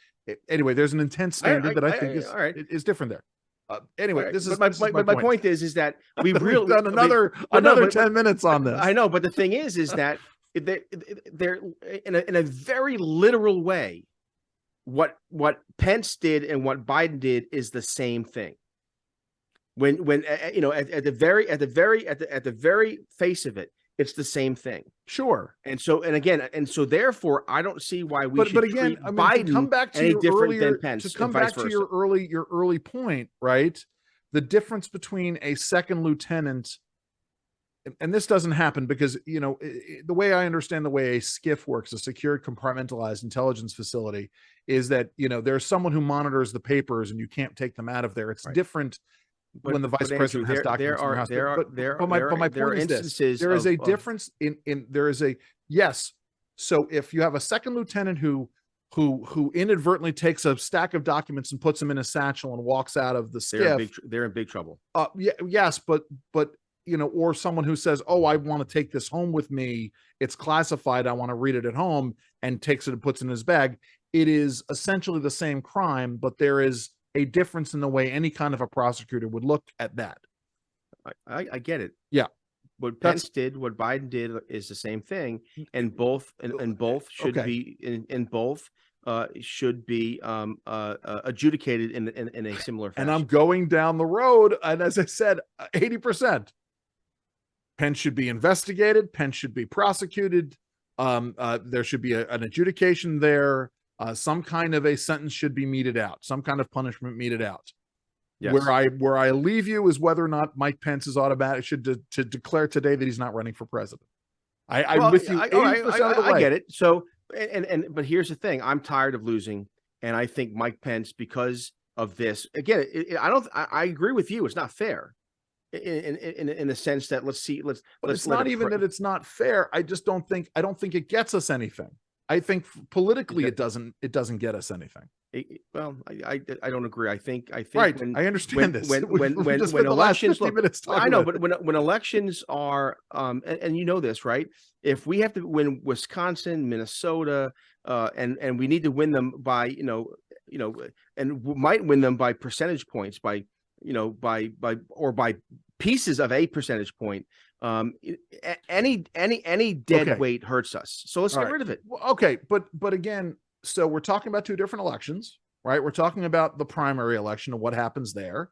anyway, there's an intent standard that I think is different there. Anyway, this is my point is that we've really done another 10 minutes on this. I know, but the thing is that they're in a very literal way. What Pence did and what Biden did is the same thing. When at the very face of it, it's the same thing. Sure. And so therefore, I don't see why we should treat Biden come back to any your different earlier, than Pence. To come back to your early point, right? The difference between a second lieutenant, and this doesn't happen because the way I understand the way a SCIF works, a secured compartmentalized intelligence facility, is that there's someone who monitors the papers and you can't take them out of there. It's different when the vice president has documents in your house. But my point is this: there is a difference in there is a yes. So if you have a second lieutenant who inadvertently takes a stack of documents and puts them in a satchel and walks out of the SCIF, they're in big trouble. Yes, but or someone who says, "Oh, I want to take this home with me. It's classified. I want to read it at home," and takes it and puts it in his bag. It is essentially the same crime, but there is a difference in the way any kind of a prosecutor would look at that. I get it. Yeah. What Pence did, what Biden did is the same thing, and both should be adjudicated in a similar fashion. And I'm going down the road, and as I said, 80%. Pence should be investigated. Pence should be prosecuted. There should be an adjudication there. Some kind of a sentence should be meted out. Some kind of punishment meted out. Yes. Where I leave you is whether or not Mike Pence is automatic to declare today that he's not running for president. I'm with you 80% of the way. I get it. So but here's the thing: I'm tired of losing, and I think Mike Pence, because of this, again, I agree with you. It's not fair. In the sense that let's it's not even that it's not fair. I don't think it gets us anything. I think politically it doesn't get us anything. Well, I don't agree. I think right. when, I understand this. When elections, look, I know, but when elections are, and you know this, right? If we have to win Wisconsin, Minnesota, and we need to win them by, and we might win them by percentage points, by pieces of a percentage point. Any dead weight hurts us. So let's get rid of it. Okay, but again, so we're talking about two different elections, right? We're talking about the primary election and what happens there.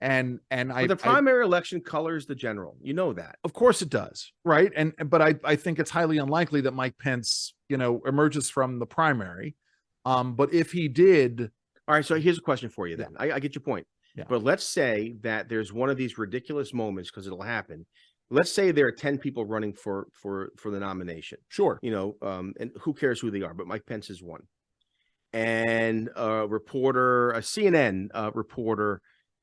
And the primary election colors the general. You know that. Of course it does, right? But I think it's highly unlikely that Mike Pence, emerges from the primary. But if he did. All right, so here's a question for you then. I get your point. Yeah. But let's say that there's one of these ridiculous moments, because it'll happen. Let's say there are 10 people running for the nomination. Sure. And who cares who they are, but Mike Pence is one. And a CNN reporter,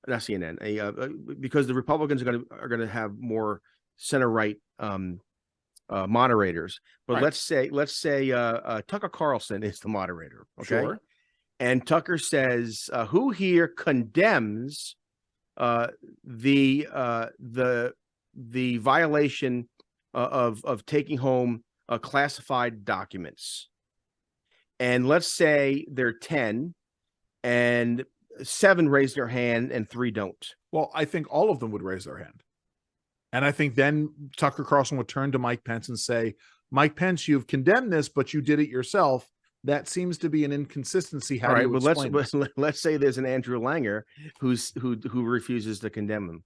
not CNN, because the Republicans are going to have more center right moderators. But right. let's say Tucker Carlson is the moderator. Okay. Sure. And Tucker says, who here condemns the violation of taking home classified documents? And let's say there are 10 and 7 raise their hand and 3 don't. Well, I think all of them would raise their hand. And I think then Tucker Carlson would turn to Mike Pence and say, Mike Pence, you've condemned this, but you did it yourself. That seems to be an inconsistency. How do you explain this? Let's say there's an Andrew Langer who refuses to condemn them.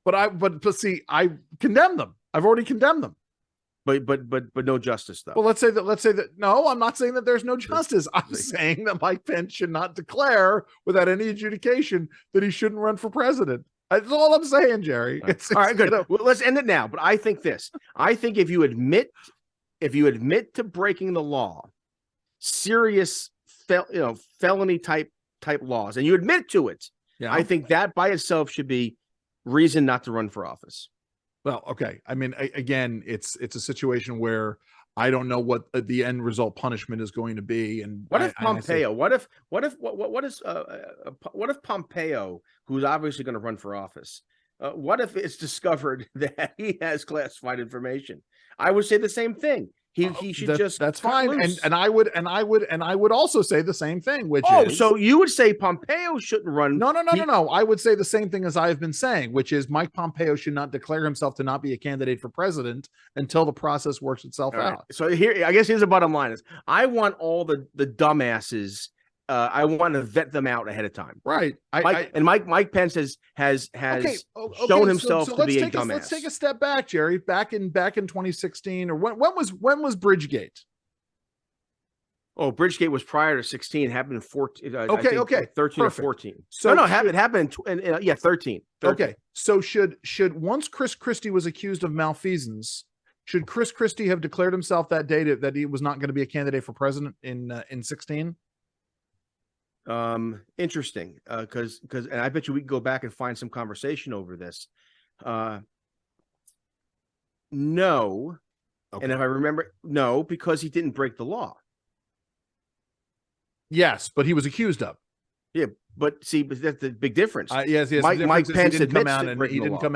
But see, I condemn them. I've already condemned them. But no justice though. Well, let's say that no, I'm not saying that there's no justice. I'm saying that Mike Pence should not declare without any adjudication that he shouldn't run for president. That's all I'm saying, Jerry. All right, good. Well, let's end it now. But I think this. I think if you admit to breaking the law, serious felony type laws, and you admit to it, I think that by itself should be reason not to run for office. Well, okay. I mean, again, it's a situation where I don't know what the end result punishment is going to be. And what if Pompeo? What if Pompeo, who's obviously going to run for office, what if it's discovered that he has classified information? I would say the same thing. He should that's fine. And I would also say the same thing, which is, so you would say Pompeo shouldn't run. No. I would say the same thing as I've been saying, which is Mike Pompeo should not declare himself to not be a candidate for president until the process works itself out. Right. So here's the bottom line is I want all the dumbasses. I want to vet them out ahead of time. Right. Mike Pence has shown himself to be a dumbass. Let's take a step back, Jerry. Back in 2016, or when was Bridgegate? Oh, Bridgegate was prior to 16. Happened in 14. Okay. 13 Perfect. or 14. So it happened in 13. Okay. So should once Chris Christie was accused of malfeasance, should Chris Christie have declared himself that day that he was not going to be a candidate for president in 16? Interesting. Because and I bet you we can go back and find some conversation over this. No. Okay. And if I remember, no, because he didn't break the law. Yes, but he was accused of. Yeah, but that's the big difference. Yes. Mike Pence didn't come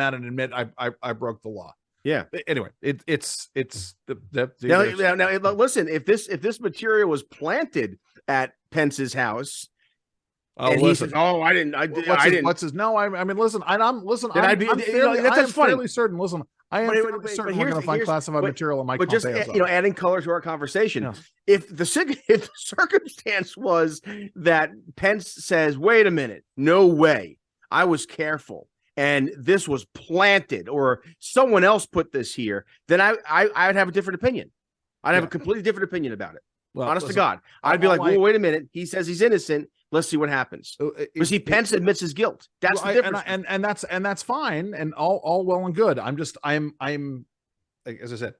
out and admit I broke the law. Yeah. Anyway, it's now listen. If this material was planted at Pence's house. And he says, "Oh, I didn't. I didn't." What's his? No, I mean, listen. I'm fairly certain. Listen, I am fairly certain we're going to find classified material in Mike Pompeo's office. Just adding color to our conversation. Yes. If the circumstance was that Pence says, "Wait a minute, no way, I was careful, and this was planted, or someone else put this here," then I'd have a different opinion. I'd have a completely different opinion about it. Well, honest to God, I'd be like, "Well, wait a minute. He says he's innocent. Let's see what happens." Because Pence admits his guilt. That's the difference. And that's fine and all well and good. I'm as I said,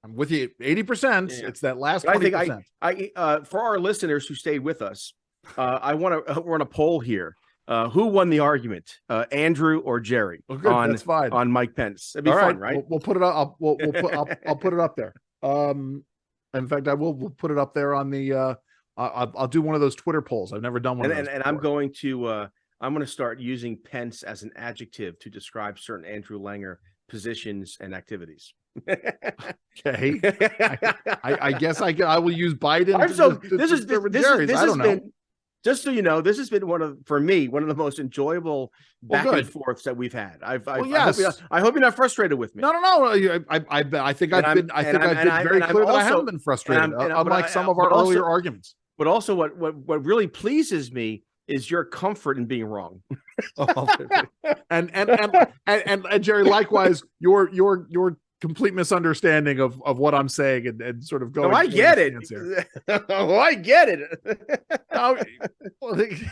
I'm with you 80%. Yeah. It's that last 20%. I think for our listeners who stayed with us, I want to run a poll here. Who won the argument, Andrew or Jerry? Well, good. That's fine. On Mike Pence. It'd be fun, right? We'll put it up. I'll put it up there. In fact, we'll put it up there on the. I'll do one of those Twitter polls. I've never done one. And I'm going to start using Pence as an adjective to describe certain Andrew Langer positions and activities. Okay, I guess I will use Biden. Just so you know, this has been one of the most enjoyable back and forths that we've had. I hope you're not frustrated with me. No. I think I've been very clear that I haven't been frustrated, unlike some of our earlier arguments. But also, what really pleases me is your comfort in being wrong. and Jerry, likewise, your complete misunderstanding of what I'm saying and sort of going. I get it. I get it.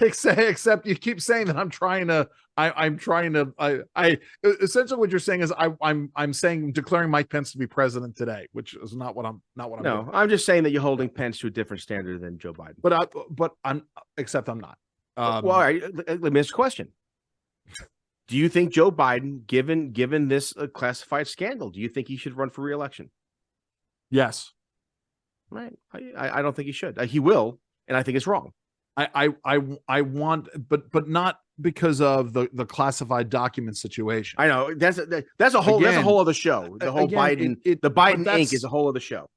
Except you keep saying that I'm trying to. I essentially what you're saying is I'm saying declaring Mike Pence to be president today, which is not what I'm doing. I'm just saying that you're holding Pence to a different standard than Joe Biden. But I'm not. Well, all right, let me ask a question. Do you think Joe Biden, given this classified scandal, do you think he should run for re-election? Yes. Right. I don't think he should. He will, and I think it's wrong. I want, but not because of the classified document situation. I know that's a whole other show. The whole Biden Inc. is a whole other show.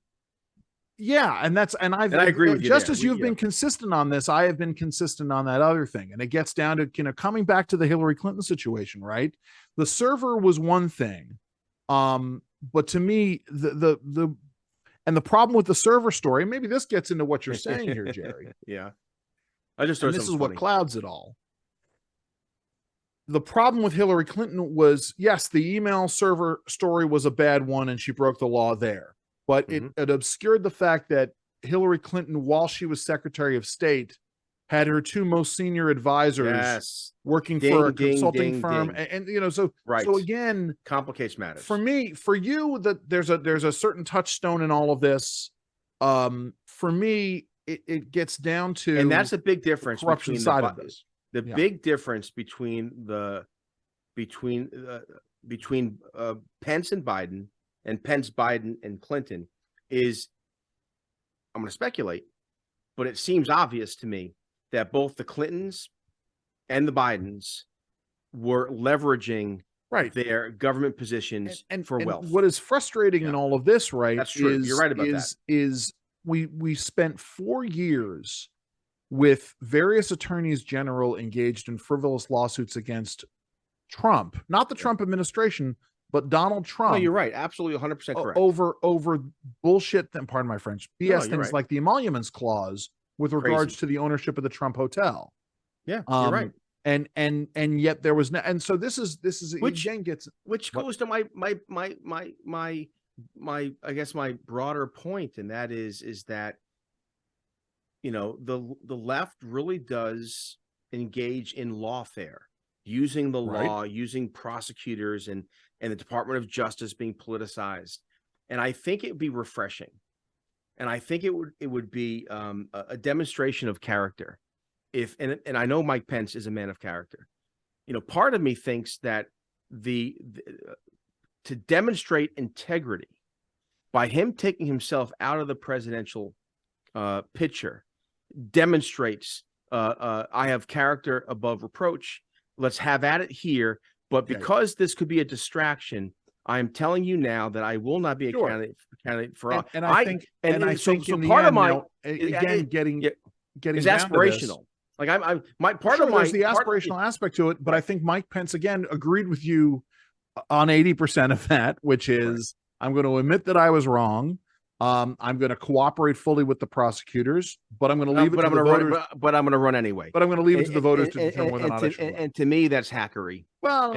Yeah, and I agree with you. Just as you've been consistent on this, I have been consistent on that other thing. And it gets down to coming back to the Hillary Clinton situation, right? The server was one thing, but to me, the problem with the server story, maybe this gets into what you're saying here, Jerry. Yeah, this is what clouds it all. The problem with Hillary Clinton was, yes, the email server story was a bad one, and she broke the law there. But it obscured the fact that Hillary Clinton, while she was Secretary of State, had her two most senior advisors working for a consulting firm. And so again, complicates matters. For you, that there's a certain touchstone in all of this. For me, it gets down to, and that's a big difference. Corruption side of this. The big difference between Pence and Biden, and Pence, Biden, and Clinton is, I'm going to speculate, but it seems obvious to me that both the Clintons and the Bidens were leveraging their government positions for wealth. What is frustrating in all of this, right? That's true. You're right about that. Is we spent 4 years with various attorneys general engaged in frivolous lawsuits against Trump, not the Trump administration, but Donald Trump. No, you're right. Absolutely 100% correct. Over bullshit, pardon my French, BS things like the emoluments clause with regards to the ownership of the Trump hotel. Yeah, you're right. And yet there was no, and so this is which goes to my I guess my broader point, and that is that the left really does engage in lawfare, using the law, using prosecutors and the Department of Justice being politicized. And I think it would be refreshing. And I think it would be a demonstration of character. And I know Mike Pence is a man of character. Part of me thinks that to demonstrate integrity by him taking himself out of the presidential picture demonstrates I have character above reproach. Let's have at it here. But because this could be a distraction, I am telling you now that I will not be a candidate for. And I think part of my getting is aspirational. Like my part of my there's the aspirational aspect to it, but I think Mike Pence again agreed with you on 80% of that, which is I'm going to admit that I was wrong. I'm going to cooperate fully with the prosecutors, but I'm going to leave it to the voters. But I'm going to run anyway. But I'm going to leave it to the voters to determine whether or not I should. And to me, that's hackery. Well,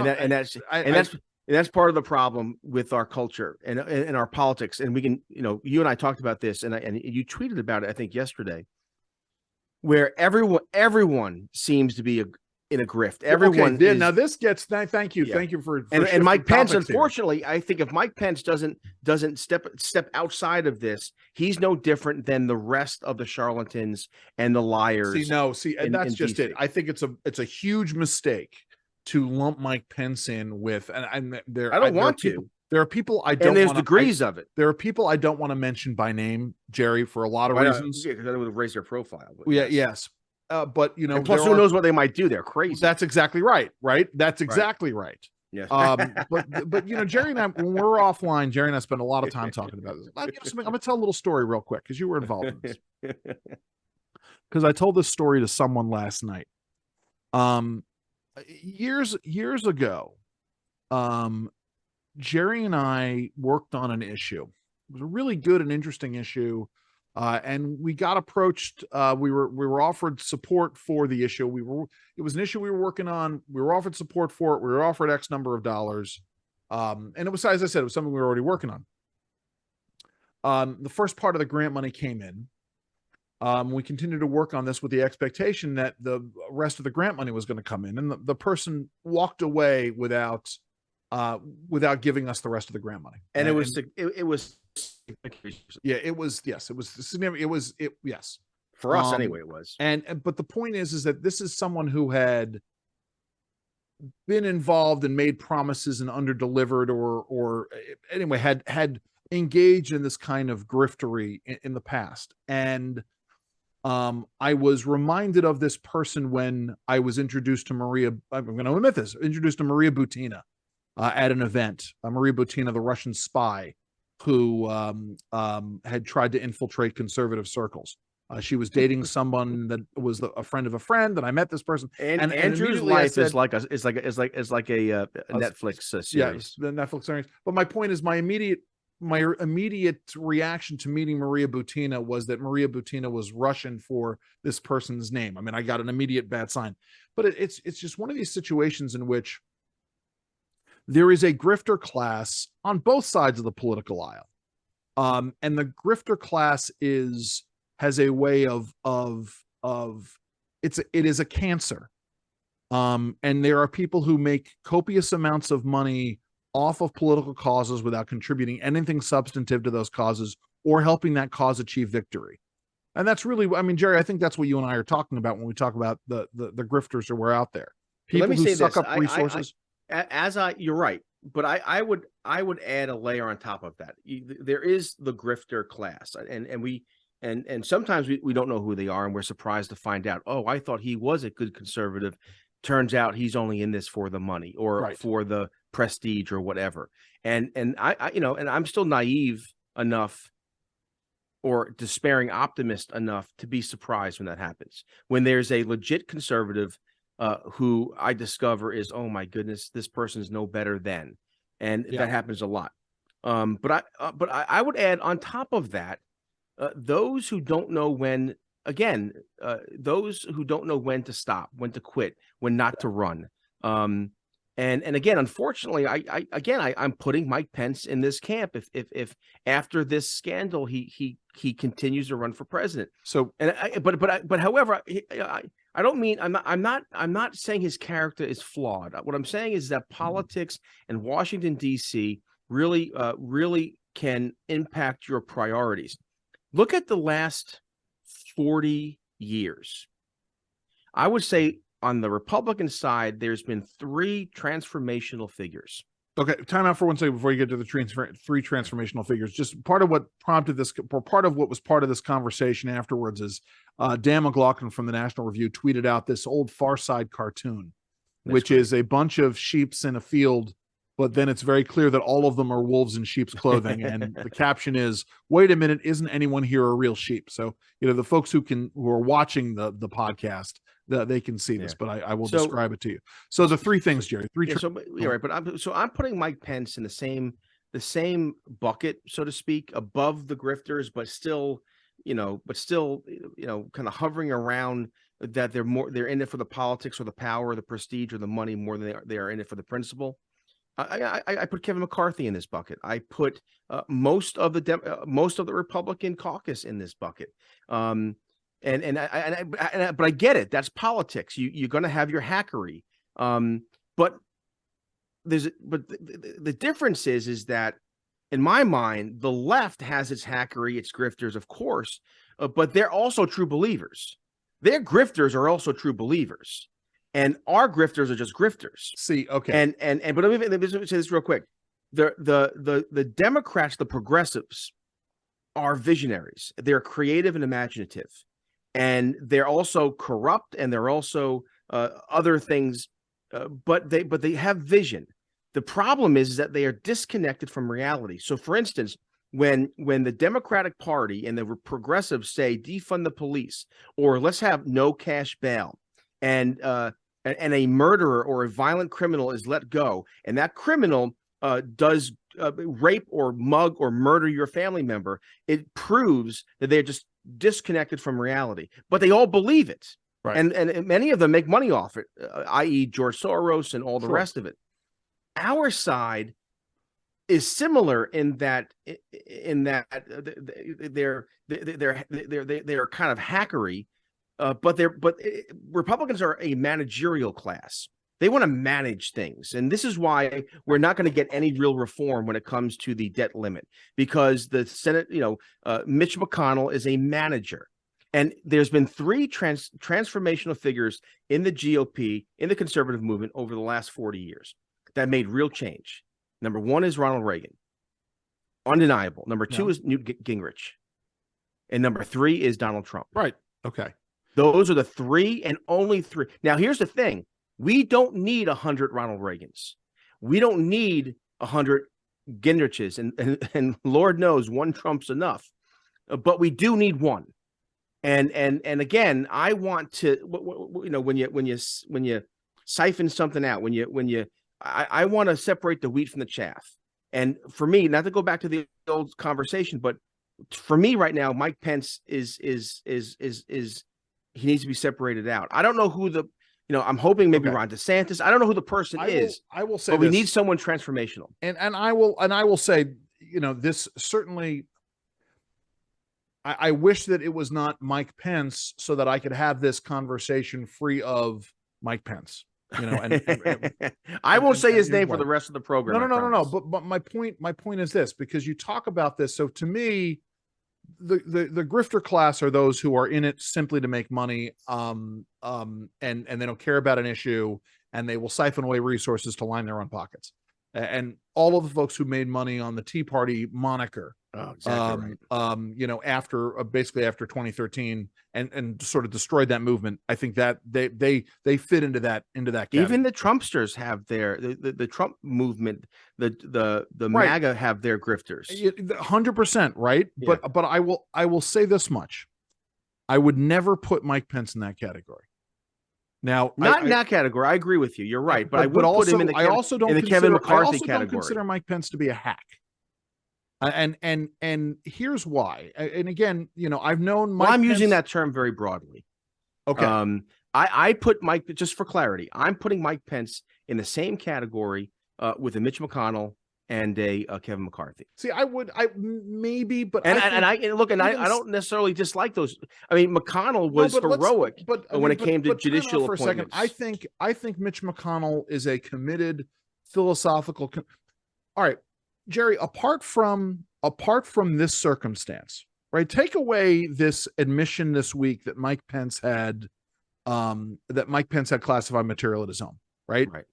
that's part of the problem with our culture and our politics. And we can, you and I talked about this, and you tweeted about it, I think yesterday, where everyone seems to be in a grift. Everyone. Okay, now this gets. Thank you for and Mike Pence. Unfortunately, I think if Mike Pence doesn't step outside of this, he's no different than the rest of the charlatans and the liars. And that's just it. I think it's a huge mistake to lump Mike Pence in with, and there. I don't want to. There are people I don't. And there's degrees of it. There are people I don't want to mention by name, Jerry, for a lot of reasons. Yeah, because that would raise their profile. Yes. But you know, and plus, who knows what they might do? They're crazy. That's exactly right. Right. That's exactly right. Yes. But you know, Jerry and I, when we're offline, Jerry and I spend a lot of time talking about this. I'm going to tell a little story real quick because you were involved in this. Because I told this story to someone last night. Years ago, Jerry and I worked on an issue. It was a really good and interesting issue. And we got approached. We were offered support for the issue. It was an issue we were working on. We were offered support for it. We were offered X number of dollars. And it was, as I said, it was something we were already working on. The first part of the grant money came in. We continued to work on this with the expectation that the rest of the grant money was going to come in, and the person walked away without giving us the rest of the grant money. And it was for us anyway. It was. But the point is that this is someone who had been involved and made promises and underdelivered, or anyway had engaged in this kind of griftery in the past. And I was reminded of this person when I was introduced to Maria. I'm going to admit this. Introduced to Maria Butina at an event. Maria Butina, the Russian spy who had tried to infiltrate conservative circles. She was dating someone that was a friend of a friend, and I met this person. And Andrew's life is like a Netflix series. Yes, the Netflix series. But my point is, my immediate reaction to meeting Maria Butina was that Maria Butina was Russian for this person's name. I mean, I got an immediate bad sign. But it's just one of these situations in which there is a grifter class on both sides of the political aisle. And the grifter class has a way of it is a cancer. And there are people who make copious amounts of money off of political causes without contributing anything substantive to those causes or helping that cause achieve victory. And that's really, I mean, Jerry, I think that's what you and I are talking about when we talk about the grifters who are out there. People who suck up resources. You're right, but I would add a layer on top of that. There is the grifter class, and sometimes we don't know who they are, and we're surprised to find out. Oh, I thought he was a good conservative. Turns out he's only in this for the money or for the prestige or whatever. And I and I'm still naive enough or despairing optimist enough to be surprised when that happens. When there's a legit conservative who I discover is, oh my goodness, this person's no better than, and that happens a lot. But I would add on top of that, those who don't know when. Again, those who don't know when to stop, when to quit, when not to run. And again, unfortunately, I'm putting Mike Pence in this camp. If after this scandal he continues to run for president. So, but however, I don't mean I'm not saying his character is flawed. What I'm saying is that politics and Washington D.C. really can impact your priorities. Look at the last 40 years. I would say on the Republican side, there's been 3 transformational figures. Okay, time out for 1 second before you get to the 3 transformational figures. Just part of what prompted this, or part of what was part of this conversation afterwards is Dan McLaughlin from the National Review tweeted out this old Far Side cartoon, which is a bunch of sheeps in a field, but then it's very clear that all of them are wolves in sheep's clothing. And the caption is, wait a minute, isn't anyone here a real sheep? So, the folks who are watching the podcast, they can see this, but I will describe it to you. So the 3 things, Jerry, right. But I'm putting Mike Pence in the same bucket, so to speak, above the grifters, but still, kind of hovering around that they're in it for the politics or the power or the prestige or the money more than they are in it for the principle. I put Kevin McCarthy in this bucket. I put most of the Republican caucus in this bucket. But I get it. That's politics. You're going to have your hackery. But the difference is that in my mind, the left has its hackery, its grifters, of course, but they're also true believers. Their grifters are also true believers. And our grifters are just grifters. See, okay. But let me say this real quick. the Democrats, the progressives, are visionaries. They're creative and imaginative, and they're also corrupt, and they're also other things, but they have vision. The problem is that they are disconnected from reality. So, for instance, when the Democratic Party and the progressives say defund the police, or let's have no cash bail, and a murderer or a violent criminal is let go, and that criminal does rape or mug or murder your family member, it proves that they're just disconnected from reality. But they all believe it, right? And many of them make money off it, i.e., George Soros and all the rest of it. Our side is similar in that they're kind of hackery, but Republicans are a managerial class. They want to manage things, and this is why we're not going to get any real reform when it comes to the debt limit, because the Senate, Mitch McConnell is a manager, and there's been three transformational figures in the GOP, in the conservative movement over the last 40 years that made real change. Number one is Ronald Reagan, undeniable. Number two is Newt Gingrich, and number three is Donald Trump. Right. Okay. Those are the three and only three. Now, here's the thing. We don't need 100 Ronald Reagans. We don't need 100 Gingriches, and Lord knows one Trump's enough. But we do need one. And again, I want to, when you siphon something out, I want to separate the wheat from the chaff. And for me, not to go back to the old conversation, but for me right now, Mike Pence is he needs to be separated out. I don't know who I'm hoping maybe Ron DeSantis. I don't know who the person is. I will say, but we need someone transformational. And I will say, this certainly. I wish that it was not Mike Pence, so that I could have this conversation free of Mike Pence. I won't say his name for the rest of the program. No. But my point is this, because you talk about this. So to me, the grifter class are those who are in it simply to make money, and they don't care about an issue, and they will siphon away resources to line their own pockets. And all of the folks who made money on the Tea Party moniker, exactly right. Basically after 2013, and sort of destroyed that movement. I think that they fit into that category. Even the Trumpsters have the Trump movement, the right. MAGA have their grifters. 100%, right? Yeah. But I will say this much: I would never put Mike Pence in that category. Now, not in that category. I agree with you. You're right, but I would also put him in the Kevin McCarthy category. Don't consider Mike Pence to be a hack. And here's why. And again, I've known Mike. Well, I'm using that term very broadly. Okay. I put Mike, just for clarity, I'm putting Mike Pence in the same category with a Mitch McConnell and a Kevin McCarthy. See, I maybe, but I don't necessarily dislike those. I mean, McConnell was heroic, when it came to judicial appointments. I think Mitch McConnell is a committed philosophical. All right, Jerry. Apart from this circumstance, right? Take away this admission this week that Mike Pence had classified material at his home, right? Right.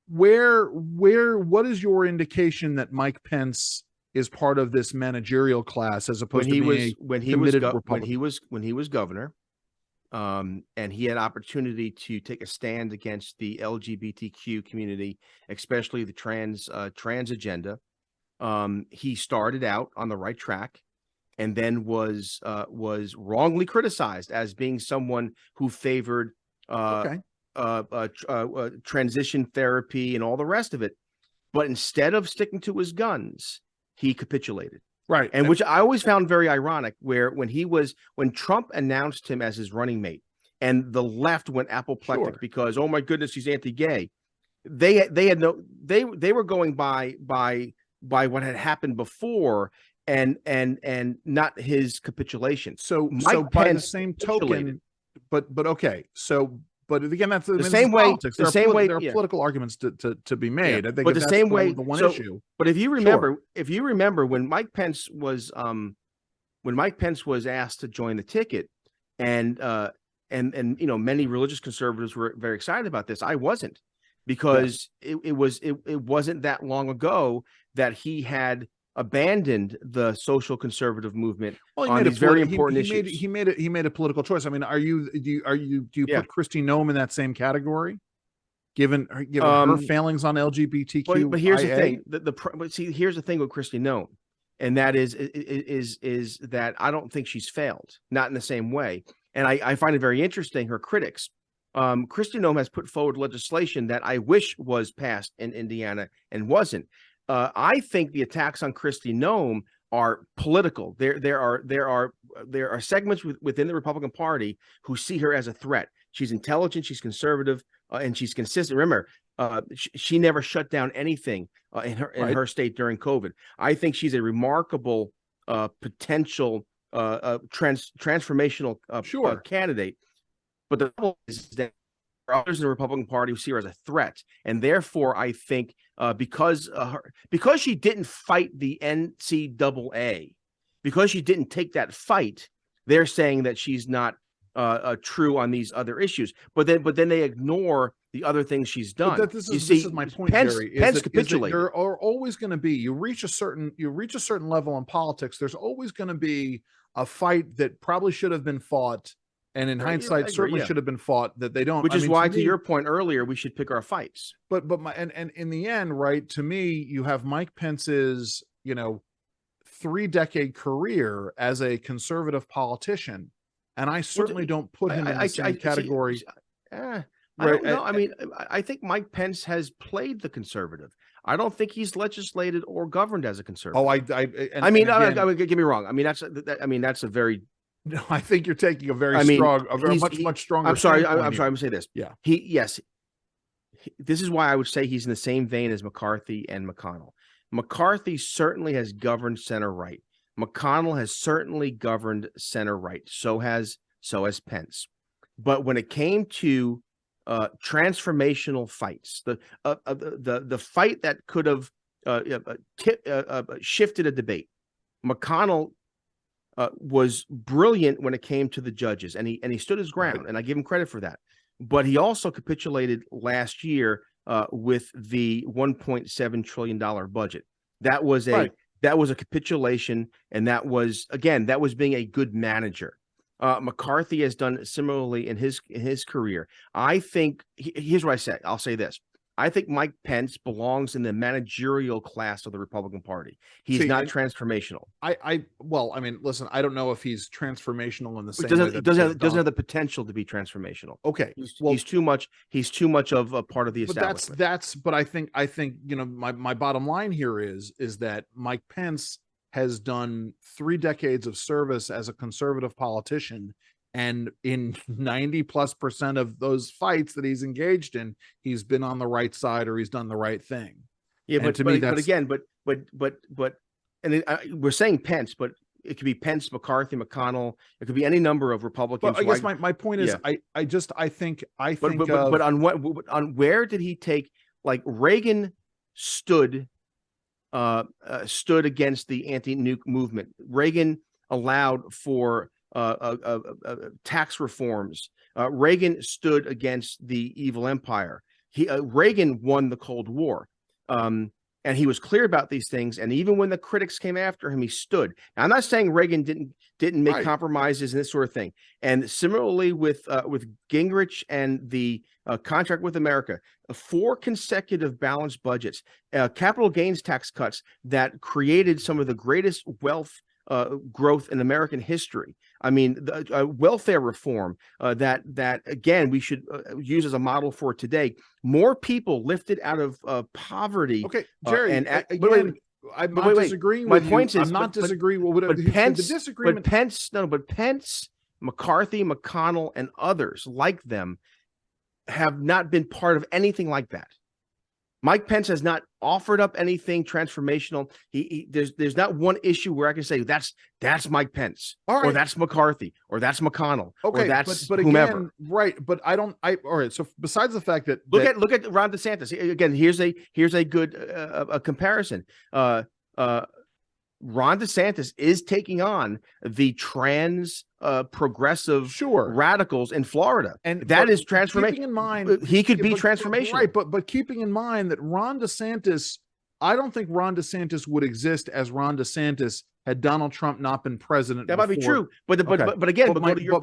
What is your indication that Mike Pence is part of this managerial class, as opposed to being when he was governor, and he had opportunity to take a stand against the LGBTQ community, especially the trans agenda. He started out on the right track, and then was wrongly criticized as being someone who favored transition therapy and all the rest of it. But instead of sticking to his guns, he capitulated. Right. And which I always found very ironic, where when Trump announced him as his running mate, and the left went apoplectic because, oh my goodness, he's anti-gay. They were going by what had happened before, and not his capitulation. So by the same token, but okay. But again, that's the same way. Politics. There are political arguments to be made. Yeah. I think, but the same way, the one issue. But if you remember, when Mike Pence was asked to join the ticket, and many religious conservatives were very excited about this. I wasn't, because it wasn't that long ago that he had abandoned the social conservative movement on these very important issues. He made a political choice. I mean, do you put Kristi Noem in that same category, given her failings on LGBTQ? But here's the thing: here's the thing with Kristi Noem, and that is that I don't think she's failed, not in the same way. And I find it very interesting. Her critics, Kristi Noem has put forward legislation that I wish was passed in Indiana and wasn't. I think the attacks on Kristi Noem are political. There are segments within the Republican Party who see her as a threat. She's intelligent, she's conservative, and she's consistent. Remember, she never shut down anything in her state during COVID. I think she's a remarkable potential transformational candidate. But the problem is that there are others in the Republican Party who see her as a threat, and therefore I think because she didn't fight the NCAA, because she didn't take that fight, they're saying that she's not true on these other issues. But then they ignore the other things she's done. This is my point, Jerry. Pence capitulated. There are always going to be, you reach a certain level in politics, there's always going to be a fight that probably should have been fought, and in hindsight certainly should have been fought, that they don't. Which is why, to your point earlier, we should pick our fights. But in the end, right, to me, you have Mike Pence's 3-decade career as a conservative politician, and I certainly don't put him in the same category. I don't know. I mean, I think Mike Pence has played the conservative. I don't think he's legislated or governed as a conservative. I mean, get me wrong. I mean, that's a very. No, I think you're taking a very much stronger. I'm sorry. I'm going to say this. Yeah. This is why I would say he's in the same vein as McCarthy and McConnell. McCarthy certainly has governed center right. McConnell has certainly governed center right. So has Pence. But when it came to transformational fights, the fight that could have shifted a debate, McConnell was brilliant when it came to the judges, and he stood his ground, and I give him credit for that. But he also capitulated last year with the $1.7 trillion budget. That was a capitulation, and that was being a good manager. McCarthy has done similarly in his career. I think here's what I say. I'll say this. I think Mike Pence belongs in the managerial class of the Republican Party. He's not transformational. Well, I mean, listen, I don't know if he's transformational in the same way. Doesn't have the potential to be transformational. Okay. He's too much of a part of the establishment. But I think my bottom line here is that Mike Pence has done 3 decades of service as a conservative politician, and in 90+% of those fights that he's engaged in, he's been on the right side, or he's done the right thing. Yeah, we're saying Pence, but it could be Pence, McCarthy, McConnell. It could be any number of Republicans. But I guess my point is, I think. But on where did he take? Like, Reagan stood against the anti-nuke movement. Reagan allowed for tax reforms. Reagan stood against the evil empire. Reagan won the Cold War, and he was clear about these things. And even when the critics came after him, he stood. Now, I'm not saying Reagan didn't make compromises and this sort of thing. And similarly with Gingrich and the contract with America, 4 consecutive balanced budgets, capital gains tax cuts that created some of the greatest wealth growth in American history. I mean, welfare reform that again we should use as a model for today. More people lifted out of poverty. Okay, Jerry. I'm not disagreeing. My point is, I'm not disagreeing. But Pence, McCarthy, McConnell, and others like them have not been part of anything like that. Mike Pence has not offered up anything transformational. There's not one issue where I can say that's Mike Pence, or that's McCarthy, or that's McConnell, or that's whomever. Again, right? But all right. So besides the fact that look at Ron DeSantis again. Here's a good comparison. Ron DeSantis is taking on the progressive radicals in Florida, and that is transformation. Keeping in mind, he could be transformational, right? But keeping in mind that Ron DeSantis, I don't think Ron DeSantis would exist as Ron DeSantis had Donald Trump not been president. That might be true, but again,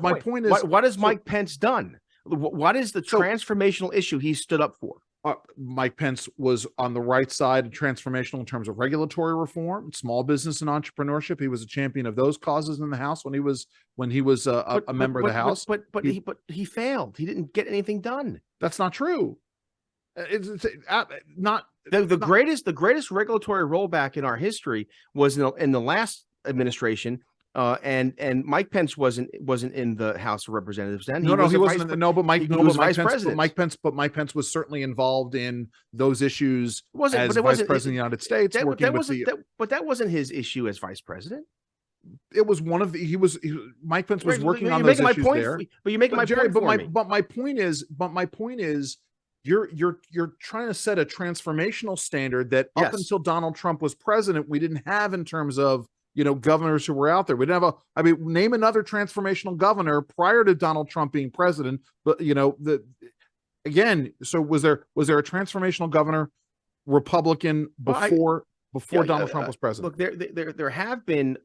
my point is, what has Mike Pence done? What is the transformational issue he stood up for? Mike Pence was on the right side of transformational in terms of regulatory reform, small business and entrepreneurship. He was a champion of those causes in the House when he was a member of the House. But he failed. He didn't get anything done. That's not true. It's not the greatest regulatory rollback in our history was in the last administration. And Mike Pence wasn't in the House of Representatives then. He wasn't. Mike Pence was certainly involved in those issues as Vice President of the United States. But that wasn't his issue as Vice President. It was one of the. Mike Pence was working on those issues there. But you're making my point for me. But my point is, you're trying to set a transformational standard that up until Donald Trump was president, we didn't have in terms of governors who were out there. We didn't have name another transformational governor prior to Donald Trump being president. But so was there a transformational governor Republican before Donald Trump was president? Look, there have been,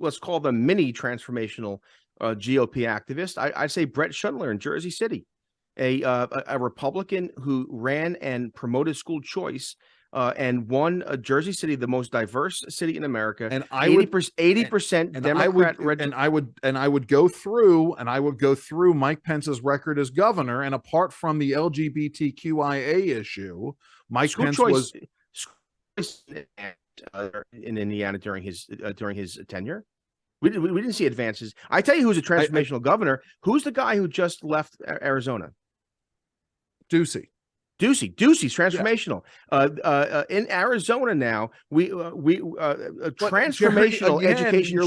let's call them mini transformational GOP activists. I'd say Brett Schundler in Jersey City, a Republican who ran and promoted school choice. And won Jersey City, the most diverse city in America, and 80% Democrat. I would go through Mike Pence's record as governor, and apart from the LGBTQIA issue, Mike Pence was in Indiana during his tenure. We didn't see advances. I tell you, who's a transformational governor? Who's the guy who just left Arizona? Ducey's transformational. In Arizona now, transformational education.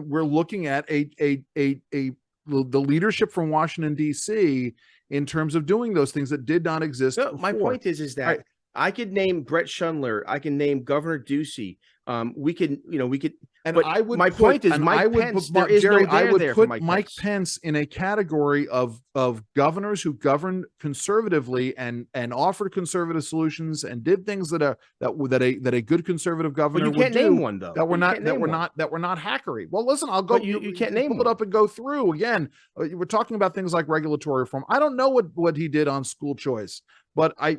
We're looking at the leadership from Washington D.C. in terms of doing those things that did not exist. No, my point is that I could name Brett Schundler. I can name Governor Ducey. We could. And but I would. My point is, Mike Pence. There is no I would there put for Mike Pence in a category of governors who governed conservatively and offered conservative solutions and did things that a good conservative governor would do. But you can't name one though. That were not hackery. Well, listen, I'll go. You can't name pull it up and go through again. We're talking about things like regulatory reform. I don't know what he did on school choice. But but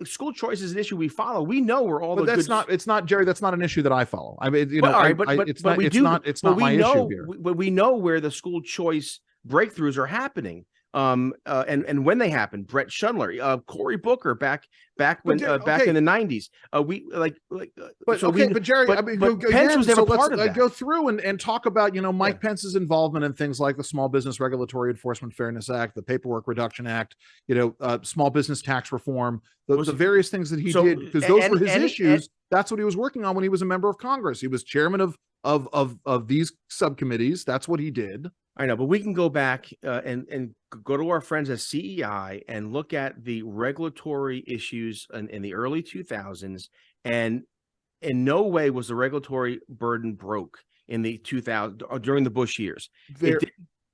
school choice is an issue we follow. We know where all the. It's not Jerry. That's not an issue that I follow. I mean, it's not my issue here. But we know where the school choice breakthroughs are happening. And when they happen, Brett Schundler, Cory Booker, back in the 90s. But Jerry, Pence was never part of that. Go through and talk about Mike Pence's involvement in things like the Small Business Regulatory Enforcement Fairness Act, the Paperwork Reduction Act, small business tax reform, the various things that he did, because those were his issues. That's what he was working on when he was a member of Congress. He was chairman of these subcommittees. That's what he did. I know, but we can go back and go to our friends at CEI and look at the regulatory issues in the early 2000s, and in no way was the regulatory burden broke in the 2000 during the Bush years. We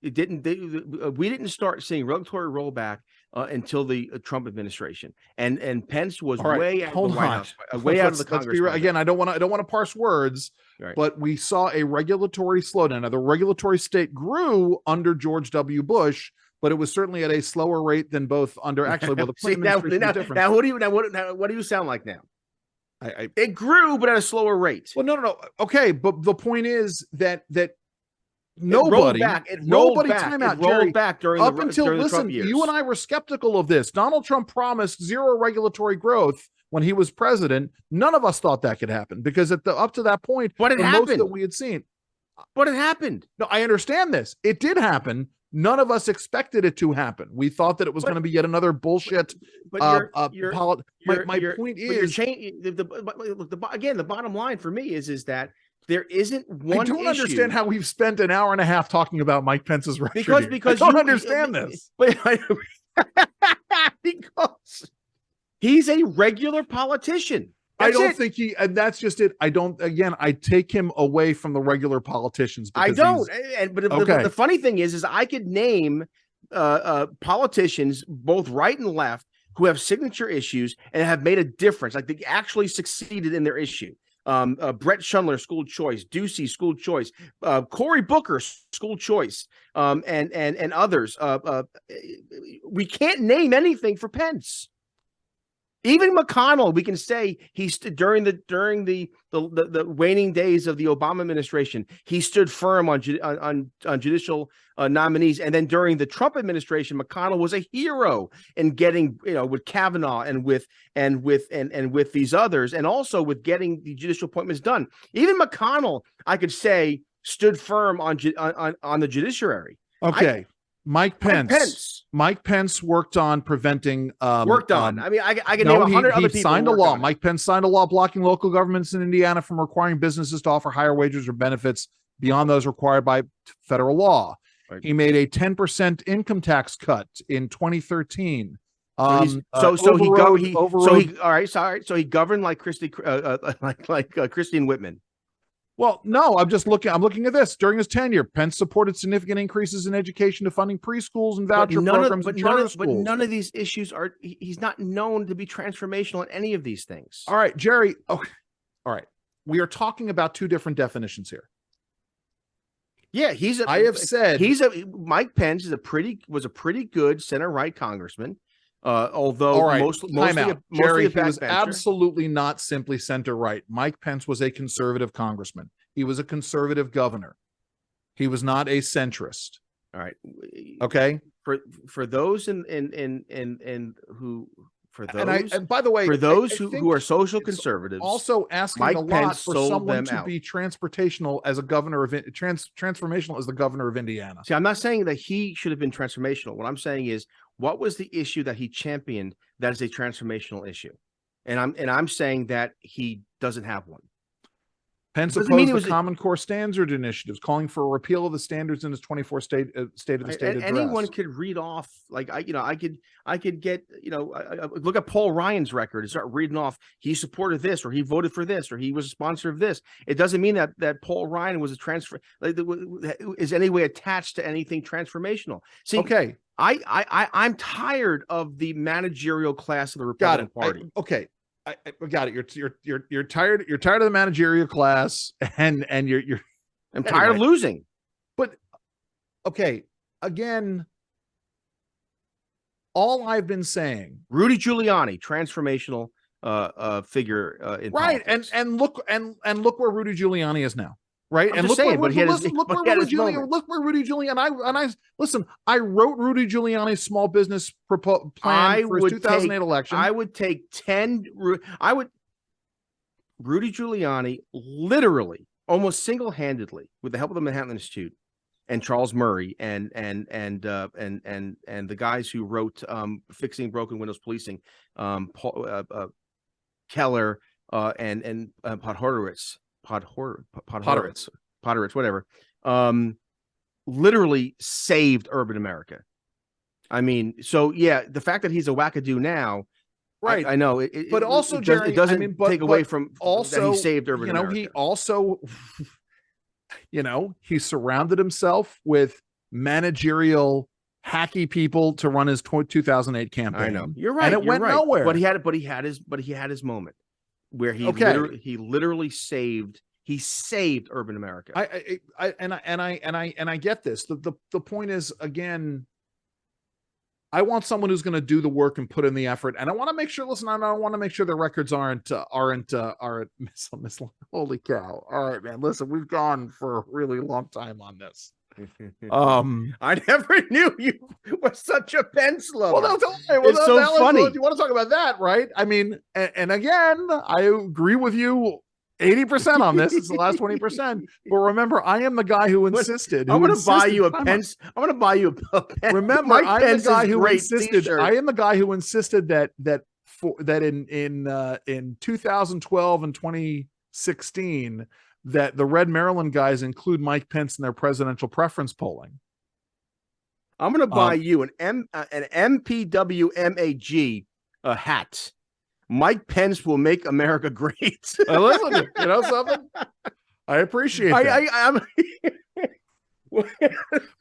didn't start seeing regulatory rollback until the Trump administration, and Pence was way out of the White House, way out of the Congress. Again, I don't want to parse words, but we saw a regulatory slowdown. Now, the regulatory state grew under George W. Bush, but it was certainly at a slower rate than both under the Clinton administration. Now, what do you sound like now? It grew, but at a slower rate. Well, no. Okay, but the point is that nobody time out, Jerry, back during up the, until during the listen, Trump years. You and I were skeptical of this. Donald Trump promised zero regulatory growth when he was president. None of us thought that could happen because up to that point, but it happened. Most that we had seen. But it happened. No, I understand this. It did happen. None of us expected it to happen. We thought that it was going to be yet another bullshit. My point is, the bottom line for me is that there isn't one. I don't understand how we've spent an hour and a half talking about Mike Pence's record. Because I don't understand this. Because he's a regular politician. I don't think he, and that's just it. I take him away from the regular politicians. I don't. But the funny thing is I could name politicians, both right and left, who have signature issues and have made a difference. Like they actually succeeded in their issue. Brett Schundler, school choice. Ducey, school choice. Cory Booker, school choice. And others. We can't name anything for Pence. Even McConnell, we can say during the waning days of the Obama administration, he stood firm on judicial nominees, and then during the Trump administration, McConnell was a hero in getting, with Kavanaugh and with these others, and also with getting the judicial appointments done. Even McConnell, I could say, stood firm on the judiciary. Okay. Mike Pence worked on preventing. I mean, I can name 100 other people. He signed a law. Mike Pence signed a law blocking local governments in Indiana from requiring businesses to offer higher wages or benefits beyond those required by federal law. Right. He made a 10% income tax cut in 2013. So he governed like Christine Whitman. Well, no, I'm looking at this. During his tenure, Pence supported significant increases in education to funding preschools and voucher programs and charter schools. But none of these issues he's not known to be transformational in any of these things. All right, Jerry. Okay. All right. We are talking about two different definitions here. Yeah, Mike Pence was a pretty good center-right congressman. Although mostly Jerry, he was absolutely not simply center right. Mike Pence was a conservative congressman. He was a conservative governor. He was not a centrist. All right. Okay. For those and by the way, for those who are social conservatives, also asking Mike a lot Pence for someone to be transformational as a governor of transformational as the governor of Indiana. See, I'm not saying that he should have been transformational. What I'm saying is, what was the issue that he championed that is a transformational issue? And I'm saying that he doesn't have one. Pence opposed the Common Core Standard initiatives, calling for a repeal of the standards in his 24 State of the State address. Anyone could read off, like I could get, look at Paul Ryan's record and start reading off. He supported this, or he voted for this, or he was a sponsor of this. It doesn't mean that Paul Ryan was is any way attached to anything transformational. See, okay, I'm tired of the managerial class of the Republican Party. I got it. You're tired. You're tired of the managerial class, and you're. I'm tired of losing. But okay, again, all I've been saying. Rudy Giuliani, transformational figure in politics. and look where Rudy Giuliani is now. Right. I'm look where Rudy Giuliani. Listen, I wrote Rudy Giuliani's small business plan for his 2008 election. Rudy Giuliani literally, almost single-handedly, with the help of the Manhattan Institute and Charles Murray and the guys who wrote Fixing Broken Windows Policing, Keller and Podhoretz, whatever, literally saved urban America. I mean, so yeah, the fact that he's a wackadoo now, right? I know, but also, Jerry, it doesn't take away from also that he saved urban America. He also, he surrounded himself with managerial hacky people to run his 2008 campaign. I know, you're right, and it went nowhere. But he had his moment where he literally saved. He saved urban America. I get this. The point is, again, I want someone who's going to do the work and put in the effort, and I want to make sure. Listen, I want to make sure the records aren't. Holy cow! All right, man. Listen, we've gone for a really long time on this. I never knew you were such a Pence lover. Well, it's so funny. You want to talk about that, right? I mean, and again, I agree with you 80% on this. It's the last 20%. But remember, I am the guy who insisted. I'm going to buy you a Pence. I'm going to buy you a pen. Remember, I'm the guy who insisted. I am the guy who insisted that in 2012 and 2016 that the Red Maryland guys include Mike Pence in their presidential preference polling. I'm going to buy you an MPWMAG hat Mike Pence will make America great. Listen, you know something? I appreciate that. I'm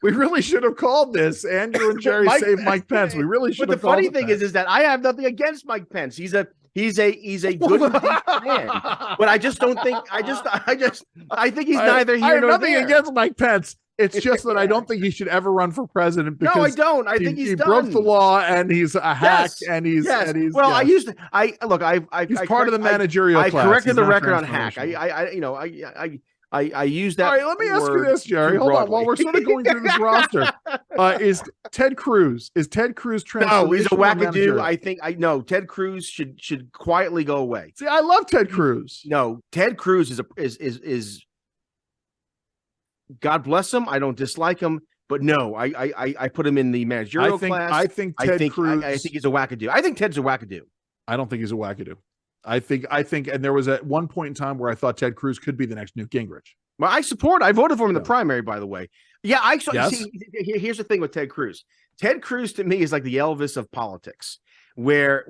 We really should have called this Andrew and Jerry save Mike Pence. We really should have called it. But the funny thing is that I have nothing against Mike Pence. He's a good and deep man. But I just don't think I think he's neither here nor there. I have nothing against Mike Pence. It's just that I don't think he should ever run for president because no, I don't. I think he broke the law and he's a hack and he's well. I used to. He's part of the managerial class. I corrected the record on hack. I use that. All right, let me ask you this, Jerry. Hold on. While we're sort of going through this roster, is Ted Cruz transformational? No, he's a wackadoo. I think Ted Cruz should quietly go away. See, I love Ted Cruz. No, Ted Cruz is God bless him. I don't dislike him, but no, I put him in the managerial class. I think Cruz. I think he's a wackadoo. I think Ted's a wackadoo. I don't think he's a wackadoo. I think, and there was at one point in time where I thought Ted Cruz could be the next Newt Gingrich. Well, I voted for him in the primary, by the way. Yeah, see, here's the thing with Ted Cruz. Ted Cruz to me is like the Elvis of politics, where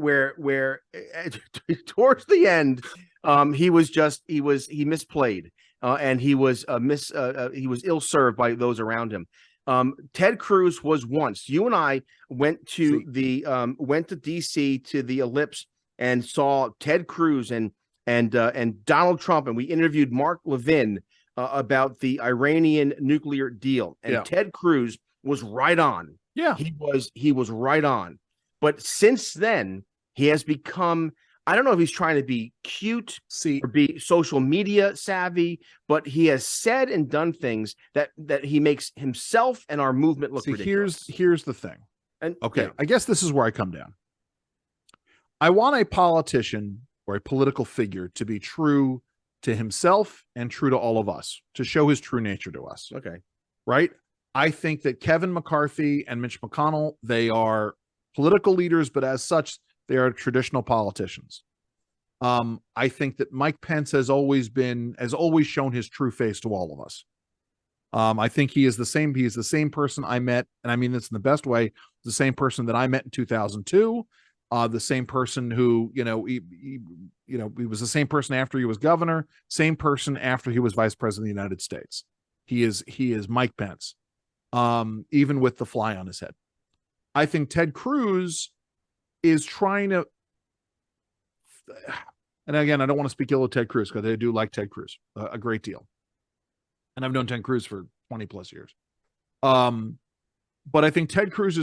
towards the end, he misplayed, and he was ill-served by those around him. Ted Cruz was once. You and I went to DC to the Ellipse and saw Ted Cruz and Donald Trump, and we interviewed Mark Levin about the Iranian nuclear deal. And Ted Cruz was right on. Yeah, he was right on. But since then, he has become, I don't know if he's trying to be cute or be social media savvy, but he has said and done things that he makes himself and our movement look ridiculous. Here's the thing. And I guess this is where I come down. I want a politician or a political figure to be true to himself and true to all of us, to show his true nature to us. Okay. Right? I think that Kevin McCarthy and Mitch McConnell, they are political leaders, but as such, they are traditional politicians. I think that Mike Pence has always shown his true face to all of us. I think he is the same person I met, and I mean this in the best way, the same person that I met in 2002. The same person who, he was the same person after he was governor, same person after he was vice president of the United States. He is Mike Pence, even with the fly on his head. I think Ted Cruz is trying to, and again, I don't want to speak ill of Ted Cruz because I do like Ted Cruz a great deal. And I've known Ted Cruz for 20 plus years. But I think Ted Cruz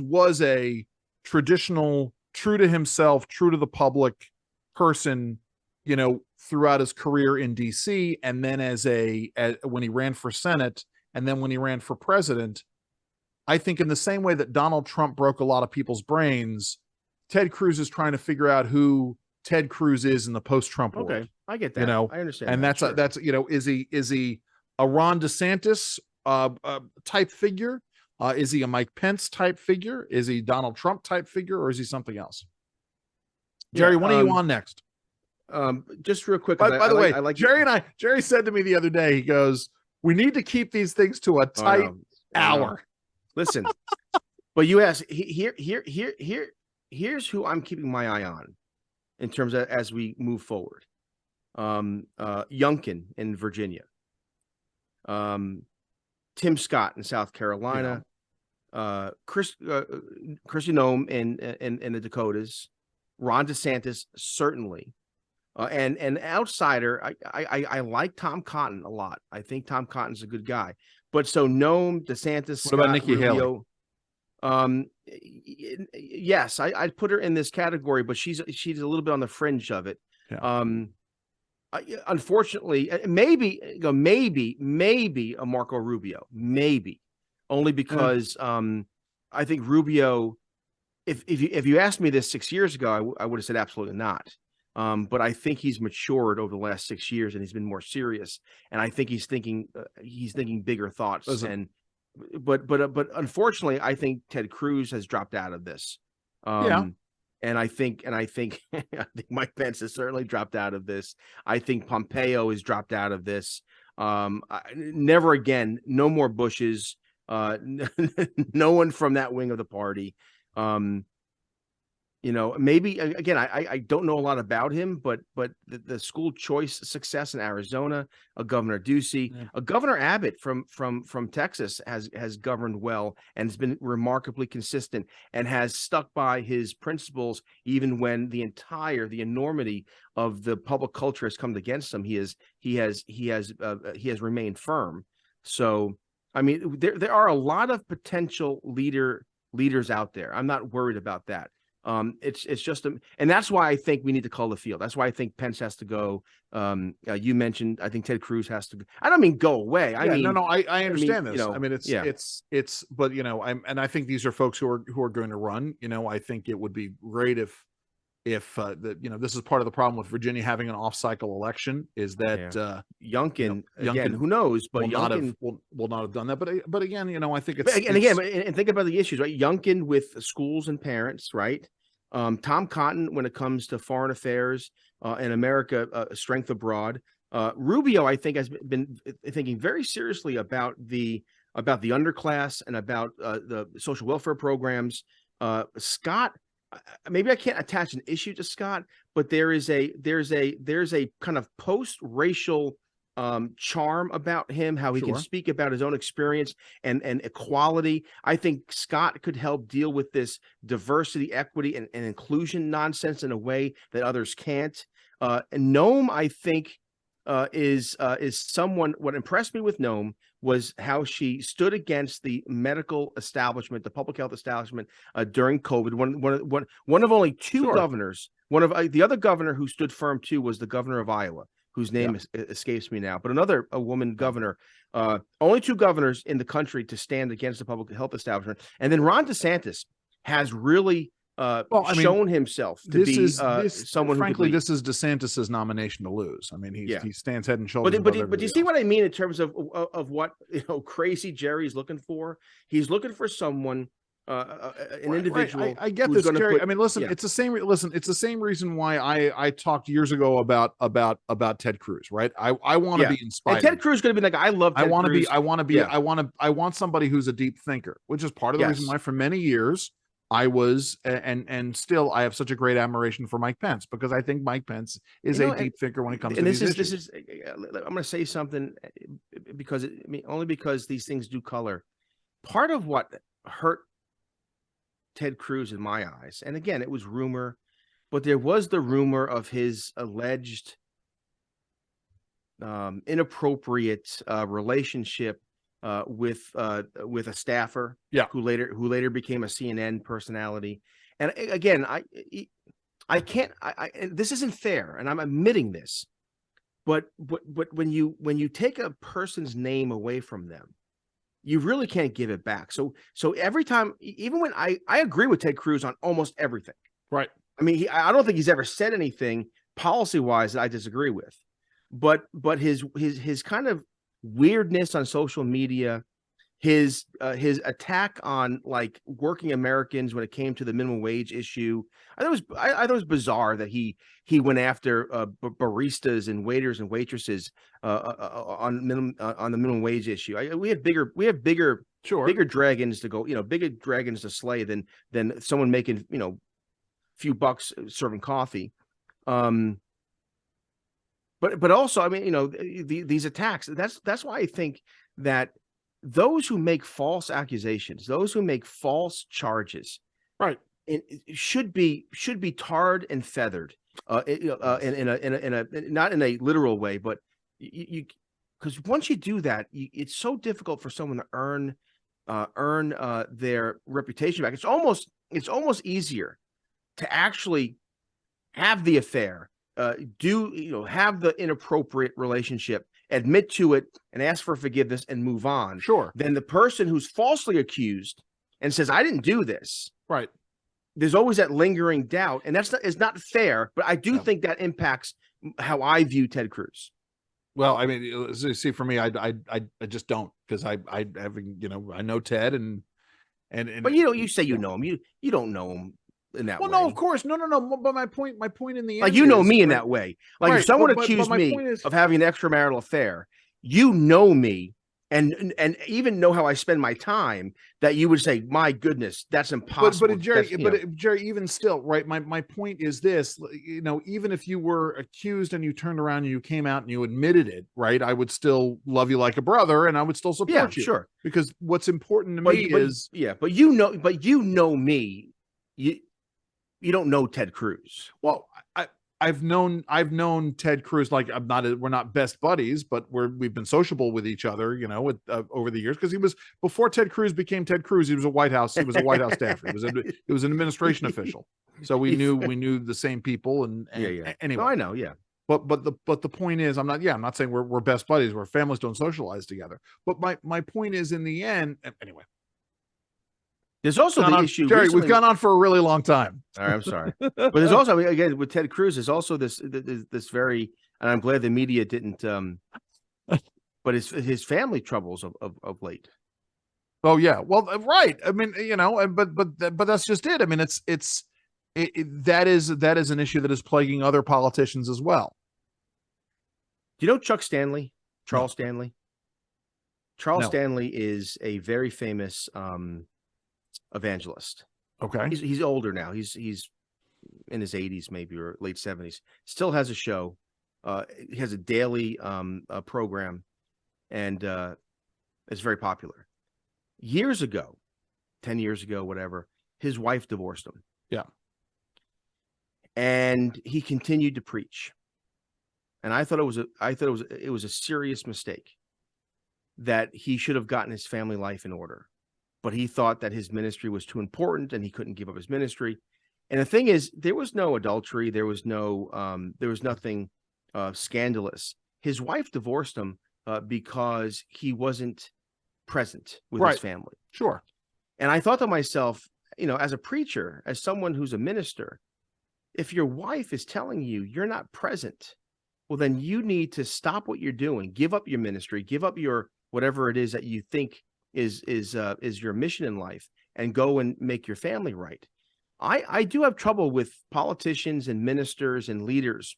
was a traditional, true to himself, true to the public person, throughout his career in DC, and then as when he ran for Senate, and then when he ran for president. I think in the same way that Donald Trump broke a lot of people's brains, Ted Cruz is trying to figure out who Ted Cruz is in the post-Trump world. Okay, I get that. I understand. And that's is he a Ron DeSantis type figure? Is he a Mike Pence type figure? Is he Donald Trump type figure, or is he something else? Jerry, when are you on next? Just real quick. By the way, Jerry said to me the other day, he goes, "We need to keep these things to a tight hour." Listen, but you asked here's who I'm keeping my eye on in terms of as we move forward. Youngkin in Virginia. Tim Scott in South Carolina, Kristi Noem in the Dakotas, Ron DeSantis certainly, and an outsider. I like Tom Cotton a lot. I think Tom Cotton's a good guy. But so Noem, DeSantis, Scott, about Nikki Haley? Yes, I'd put her in this category, but she's a little bit on the fringe of it. Yeah. Unfortunately, maybe a Marco Rubio, maybe only because I think Rubio. If you asked me this 6 years ago, I would have said absolutely not. But I think he's matured over the last 6 years, and he's been more serious. And I think he's thinking bigger thoughts. But unfortunately, I think Ted Cruz has dropped out of this. And I think Mike Pence has certainly dropped out of this. I think Pompeo has dropped out of this. Never again. No more Bushes. No one from that wing of the party. maybe again, I don't know a lot about him, but the school choice success in Arizona, a Governor Ducey, a Governor Abbott from Texas has governed well and has been remarkably consistent and has stuck by his principles even when the enormity of the public culture has come against him. He has remained firm. So I mean, there are a lot of potential leaders out there. I'm not worried about that. It's just and that's why I think we need to call the field. That's why I think Pence has to go. You mentioned, I think Ted Cruz has to go. I don't mean go away. I understand this. I mean, it's, but I think these are folks who are going to run. I think it would be great if this is part of the problem with Virginia having an off-cycle election is that Youngkin, who knows, but Youngkin will not have done that. But again, I think and think about the issues, right? Youngkin with schools and parents, right? Tom Cotton when it comes to foreign affairs and America, strength abroad. Rubio, I think, has been thinking very seriously about the underclass and about the social welfare programs. Scott. Maybe I can't attach an issue to Scott, but there's a kind of post-racial charm about him, how he can speak about his own experience and equality. I think Scott could help deal with this diversity, equity, and inclusion nonsense in a way that others can't. Noam, I think, is someone. What impressed me with Noam was how she stood against the medical establishment, the public health establishment during COVID. One of only two governors. One of the other governor who stood firm too was the governor of Iowa, whose name escapes me now. But a woman governor. Only two governors in the country to stand against the public health establishment. And then Ron DeSantis has really shown himself to be someone. Frankly, this is DeSantis's nomination to lose. I mean, he stands head and shoulders. But you see what I mean in terms of what crazy Jerry's looking for? He's looking for someone, an individual. I get this, Jerry. Listen, it's the same. Listen, it's the same reason why I talked years ago about Ted Cruz, right? I want to be inspired. And Ted Cruz is going to be like, I love. Ted Cruz. I want somebody who's a deep thinker, which is part of the reason why for many years I was and still I have such a great admiration for Mike Pence, because I think Mike Pence is a deep thinker when it comes to these issues. I'm going to say something because only because these things do color. Part of what hurt Ted Cruz in my eyes, and again, it was rumor, but there was the rumor of his alleged inappropriate relationship with a staffer, who later became a CNN personality. And again, I can't. And this isn't fair, and I'm admitting this. But when you take a person's name away from them, you really can't give it back. So every time, even when I agree with Ted Cruz on almost everything, right? I mean, I don't think he's ever said anything policy-wise that I disagree with, but his kind of weirdness on social media, his attack on like working Americans when it came to the minimum wage issue, I thought it was bizarre that he went after baristas and waiters and waitresses on the minimum wage issue. We have bigger dragons to go, bigger dragons to slay than someone making few bucks serving coffee. But also, I mean, these attacks. That's why I think that those who make false accusations, those who make false charges, right, should be tarred and feathered, in a not in a literal way, but because once you do that, it's so difficult for someone to earn their reputation back. It's almost easier to actually have the affair. Have the inappropriate relationship, admit to it, and ask for forgiveness and move on. Sure. Then the person who's falsely accused and says, "I didn't do this." Right. There's always that lingering doubt, and is not fair. But I do think that impacts how I view Ted Cruz. Well, I mean, see, for me, I just don't, because I know Ted and but you say you know him, you don't know him in that way. No, of course. No. But my point in the end, like, me in that way. Like, if someone accused me of having an extramarital affair, you know me and even know how I spend my time, that you would say, my goodness, that's impossible. But Jerry, even still, right? My point is this, even if you were accused and you turned around and you came out and you admitted it, right? I would still love you like a brother, and I would still support you. Sure. Because what's important to me is, but you know me, you don't know Ted Cruz. Well, I've known Ted Cruz, like we're not best buddies, but we've been sociable with each other, over the years, because he was, before Ted Cruz became Ted Cruz, he was a White House staffer. He was an administration official. So we knew the same people, and anyway. No, I know, yeah. But the point is, I'm not saying we're best buddies, where families don't socialize together. But my point is, in the end, anyway. There's also the issue, Jerry, we've gone on for a really long time. All right, I'm sorry. But there's also, again, with Ted Cruz, there's also this very, and I'm glad the media didn't, but his family troubles of late. Oh yeah, well, right. I mean, but that's just it. I mean, that is an issue that is plaguing other politicians as well. Do you know Chuck Stanley? Charles Stanley? Charles Stanley is a very famous evangelist. Okay. He's older now. He's in his 80s, maybe, or late 70s. Still has a show. He has a daily program, and it's very popular. Years ago, 10 years ago, whatever, his wife divorced him. Yeah. And he continued to preach. And I thought it was a serious mistake, that he should have gotten his family life in order. But he thought that his ministry was too important and he couldn't give up his ministry. And the thing is, there was no adultery. There was nothing scandalous. His wife divorced him because he wasn't present with his family. Sure. And I thought to myself, as a preacher, as someone who's a minister, if your wife is telling you you're not present, well, then you need to stop what you're doing, give up your ministry, give up your whatever it is that you think is your mission in life, and go and make your family right. I do have trouble with politicians and ministers and leaders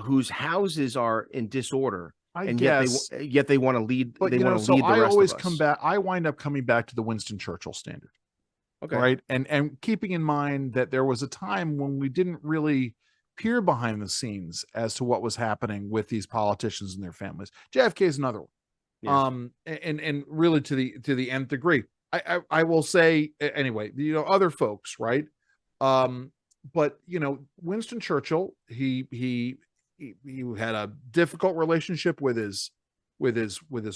whose houses are in disorder, yet they want to lead. But they want to lead the rest of us. I wind up coming back to the Winston Churchill standard. Okay. Right. And keeping in mind that there was a time when we didn't really peer behind the scenes as to what was happening with these politicians and their families. JFK is another one. Yeah. And really to the nth degree. I will say anyway, other folks, right? But Winston Churchill, he had a difficult relationship with his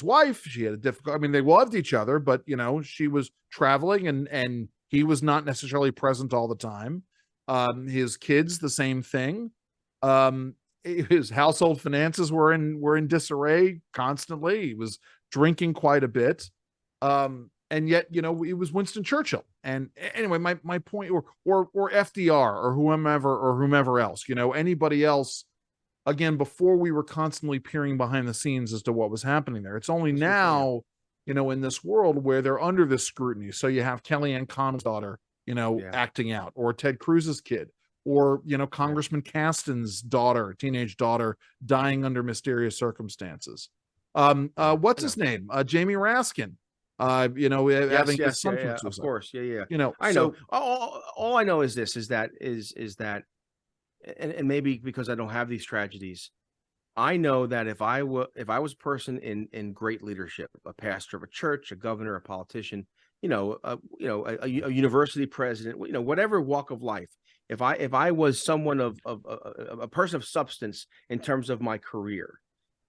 wife. She had a difficult, I mean, they loved each other, but she was traveling and he was not necessarily present all the time. His kids, the same thing. His household finances were in disarray constantly. He was drinking quite a bit. And yet, it was Winston Churchill. And anyway, my point, or FDR or whomever else, anybody else, again, before we were constantly peering behind the scenes as to what was happening there. It's only now, in this world where they're under this scrutiny. So you have Kellyanne Conway's daughter, acting out, or Ted Cruz's kid, or, Congressman Kasten's teenage daughter, dying under mysterious circumstances. What's his name? Jamie Raskin. Having of course. Yeah. I know. All I know is that, and maybe because I don't have these tragedies, I know that if I was a person in great leadership, a pastor of a church, a governor, a politician, a university president, whatever walk of life, if I was someone of a person of substance in terms of my career,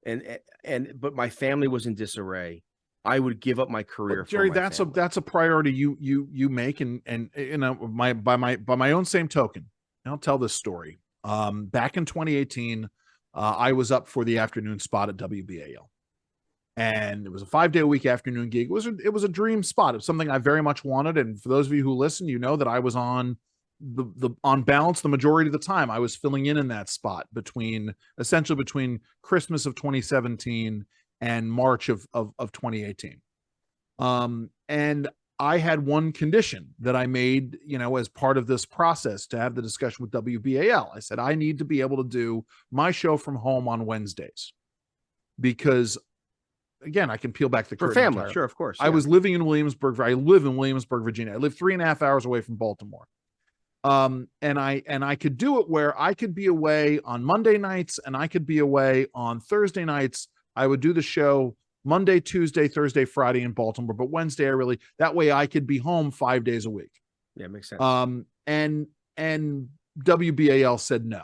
but my family was in disarray, I would give up my career. Jerry, that's a priority you make, and by my own same token, I'll tell this story. Back in 2018, I was up for the afternoon spot at WBAL, and it was a 5-day-a-week afternoon gig. It was a dream spot. It was something I very much wanted, and for those of you who listen, that I was on on balance the majority of the time. I was filling in that spot between Christmas of 2017 and March of 2018. And I had one condition that I made, as part of this process to have the discussion with WBAL. I said, I need to be able to do my show from home on Wednesdays, because again, I can peel back the curtain. For family, entirely. sure, of course. I was living in Williamsburg. I live in Williamsburg, Virginia. I live 3.5 hours away from Baltimore. And I could do it where I could be away on Monday nights and I could be away on Thursday nights. I would do the show Monday, Tuesday, Thursday, Friday in Baltimore, but Wednesday that way I could be home 5 days a week. Yeah, makes sense. And WBAL said no.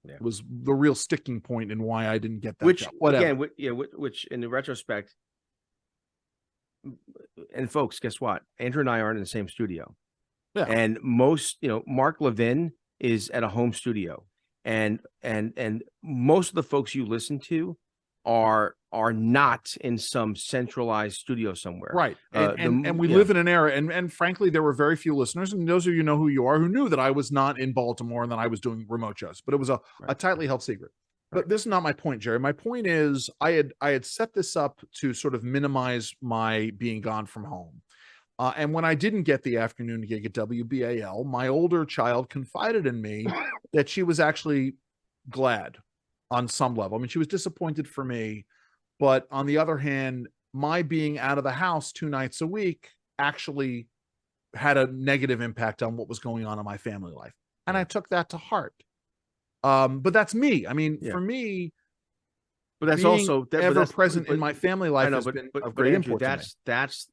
Yeah. It was the real sticking point in why I didn't get that job. Whatever. Again, which in the retrospect, and folks, guess what? Andrew and I aren't in the same studio. Yeah. And most, Mark Levin is at a home studio, and most of the folks you listen to are not in some centralized studio somewhere. Right. And we live in an era, and frankly, there were very few listeners, and those of you know who you are, who knew that I was not in Baltimore and that I was doing remote shows, but it was a tightly held secret. But this is not my point, Jerry. My point is I had set this up to sort of minimize my being gone from home. And when I didn't get the afternoon gig at WBAL, my older child confided in me that she was actually glad on some level. I mean, she was disappointed for me, but on the other hand, my being out of the house 2 nights a week actually had a negative impact on what was going on in my family life. And I took that to heart. But that's me. I mean, for me, but that's being also ever present in my family life has been of great Andrew, importance. That's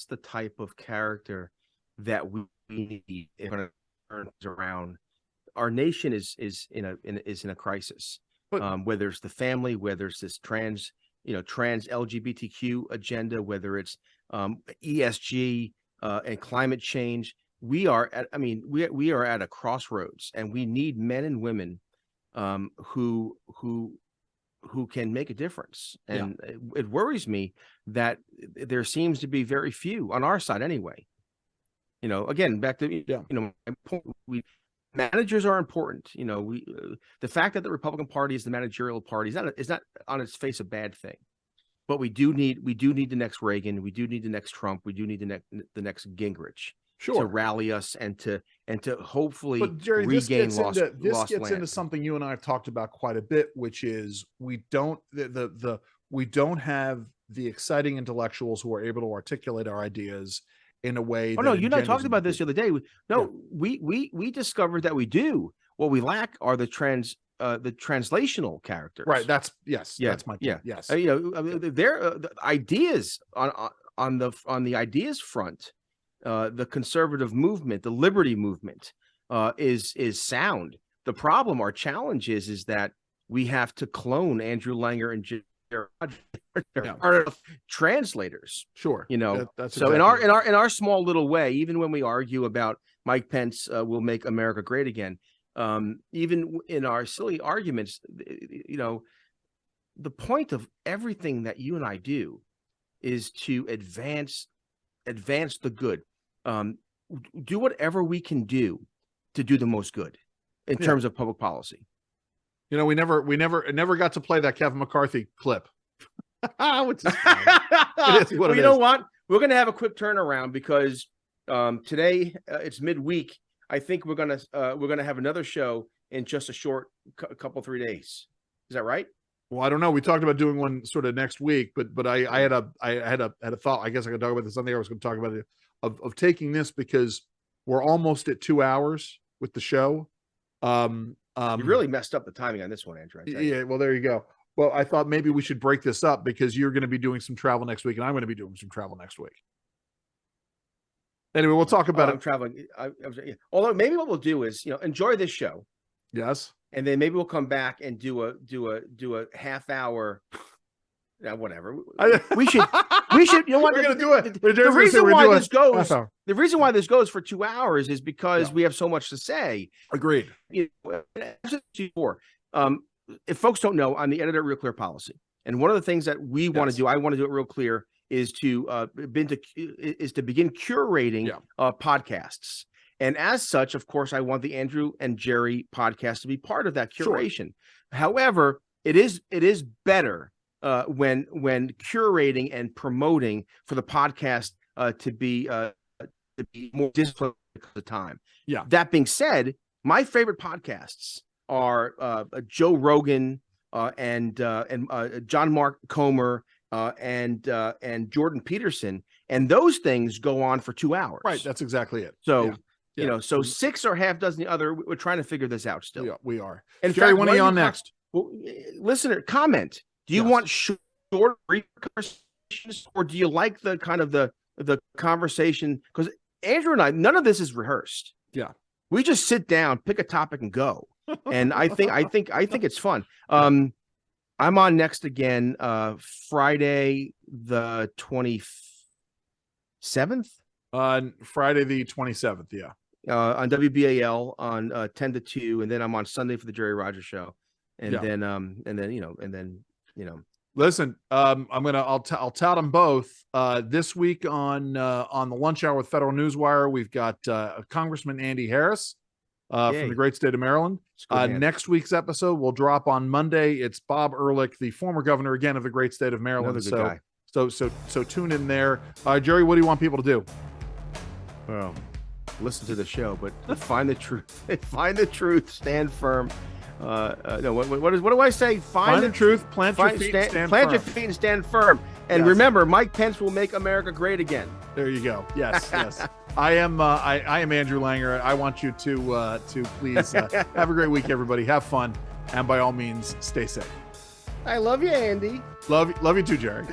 the type of character that we need if we're going to turn things around. Our nation is in a crisis. But whether it's the family, whether it's this trans LGBTQ agenda, whether it's ESG and climate change, we are at a crossroads, and we need men and women who can make a difference. And it worries me that there seems to be very few on our side anyway. Again, back to my point, managers are important. The fact that the Republican Party is the managerial party is not on its face a bad thing. But we do need the next Reagan, we do need the next Trump, we do need the next Gingrich to rally us and to hopefully regain lost land. This gets into something you and I have talked about quite a bit, which is we don't have the exciting intellectuals who are able to articulate our ideas in a way. Oh no, you and I talked about this the other day. We discovered that we do. What we lack are the translational characters. Right. That's my point. Yes. The ideas on the ideas front. The conservative movement, the liberty movement, is sound. The problem, our challenge is that we have to clone Andrew Langer and Jerry translators. Sure. That's so exactly in our small little way, even when we argue about Mike Pence will make America great again, even in our silly arguments, the point of everything that you and I do is to advance the good. Do whatever we can do to do the most good in terms of public policy. We never got to play that Kevin McCarthy clip. Which is you know what? We're going to have a quick turnaround because today it's midweek. I think we're going to have another show in just a short couple 3 days. Is that right? Well, I don't know. We talked about doing one sort of next week, but I had a thought. I guess I could talk about this on the air. I was going to talk about it of taking this because we're almost at 2 hours with the show. You really messed up the timing on this one, Andrew. Yeah. Well, there you go. Well, I thought maybe we should break this up because you're going to be doing some travel next week, and I'm going to be doing some travel next week. Anyway, we'll talk about it. I'm traveling. Although maybe what we'll do is, enjoy this show. Yes. And then maybe we'll come back and do a half hour. Whatever. We should. You know what? We're going to do it. The reason why this goes for 2 hours is because we have so much to say. Agreed. If folks don't know, I'm the editor of Real Clear Policy, and one of the things that we want to do, I want to do it real clear, is to begin curating podcasts. And as such, of course, I want the Andrew and Jerry podcast to be part of that curation. Sure. However, it is better when curating and promoting for the podcast to be more disciplined because of time. Yeah. That being said, my favorite podcasts are Joe Rogan and John Mark Comer and Jordan Peterson, and those things go on for 2 hours. Right. That's exactly it. So so 6 or half dozen the other. We're trying to figure this out still. We are. And Jerry, when are you on next? Well, listener, comment. Do you want short, brief conversations, or do you like the kind of the conversation? Because Andrew and I, none of this is rehearsed. Yeah, we just sit down, pick a topic, and go. And I think it's fun. I'm on next again, Friday the 27th. Friday the 27th. Yeah. On WBAL on 10 to 2, and then I'm on Sunday for the Jerry Rogers Show, and then Listen, I'll tout them both. This week on the Lunch Hour with Federal Newswire, we've got Congressman Andy Harris from the great state of Maryland. Next week's episode will drop on Monday. It's Bob Ehrlich, the former governor again of the great state of Maryland. Guy. So tune in there. Jerry, what do you want people to do? Well, listen to the show, but find the truth. Find the truth. Stand firm. No, what do I say? Find the truth. Plant your feet and stand firm. And remember, Mike Pence will make America great again. There you go. Yes, yes. I am Andrew Langer. I want you to please have a great week, everybody. Have fun, and by all means, stay safe. I love you, Andy. Love you too, Jerry.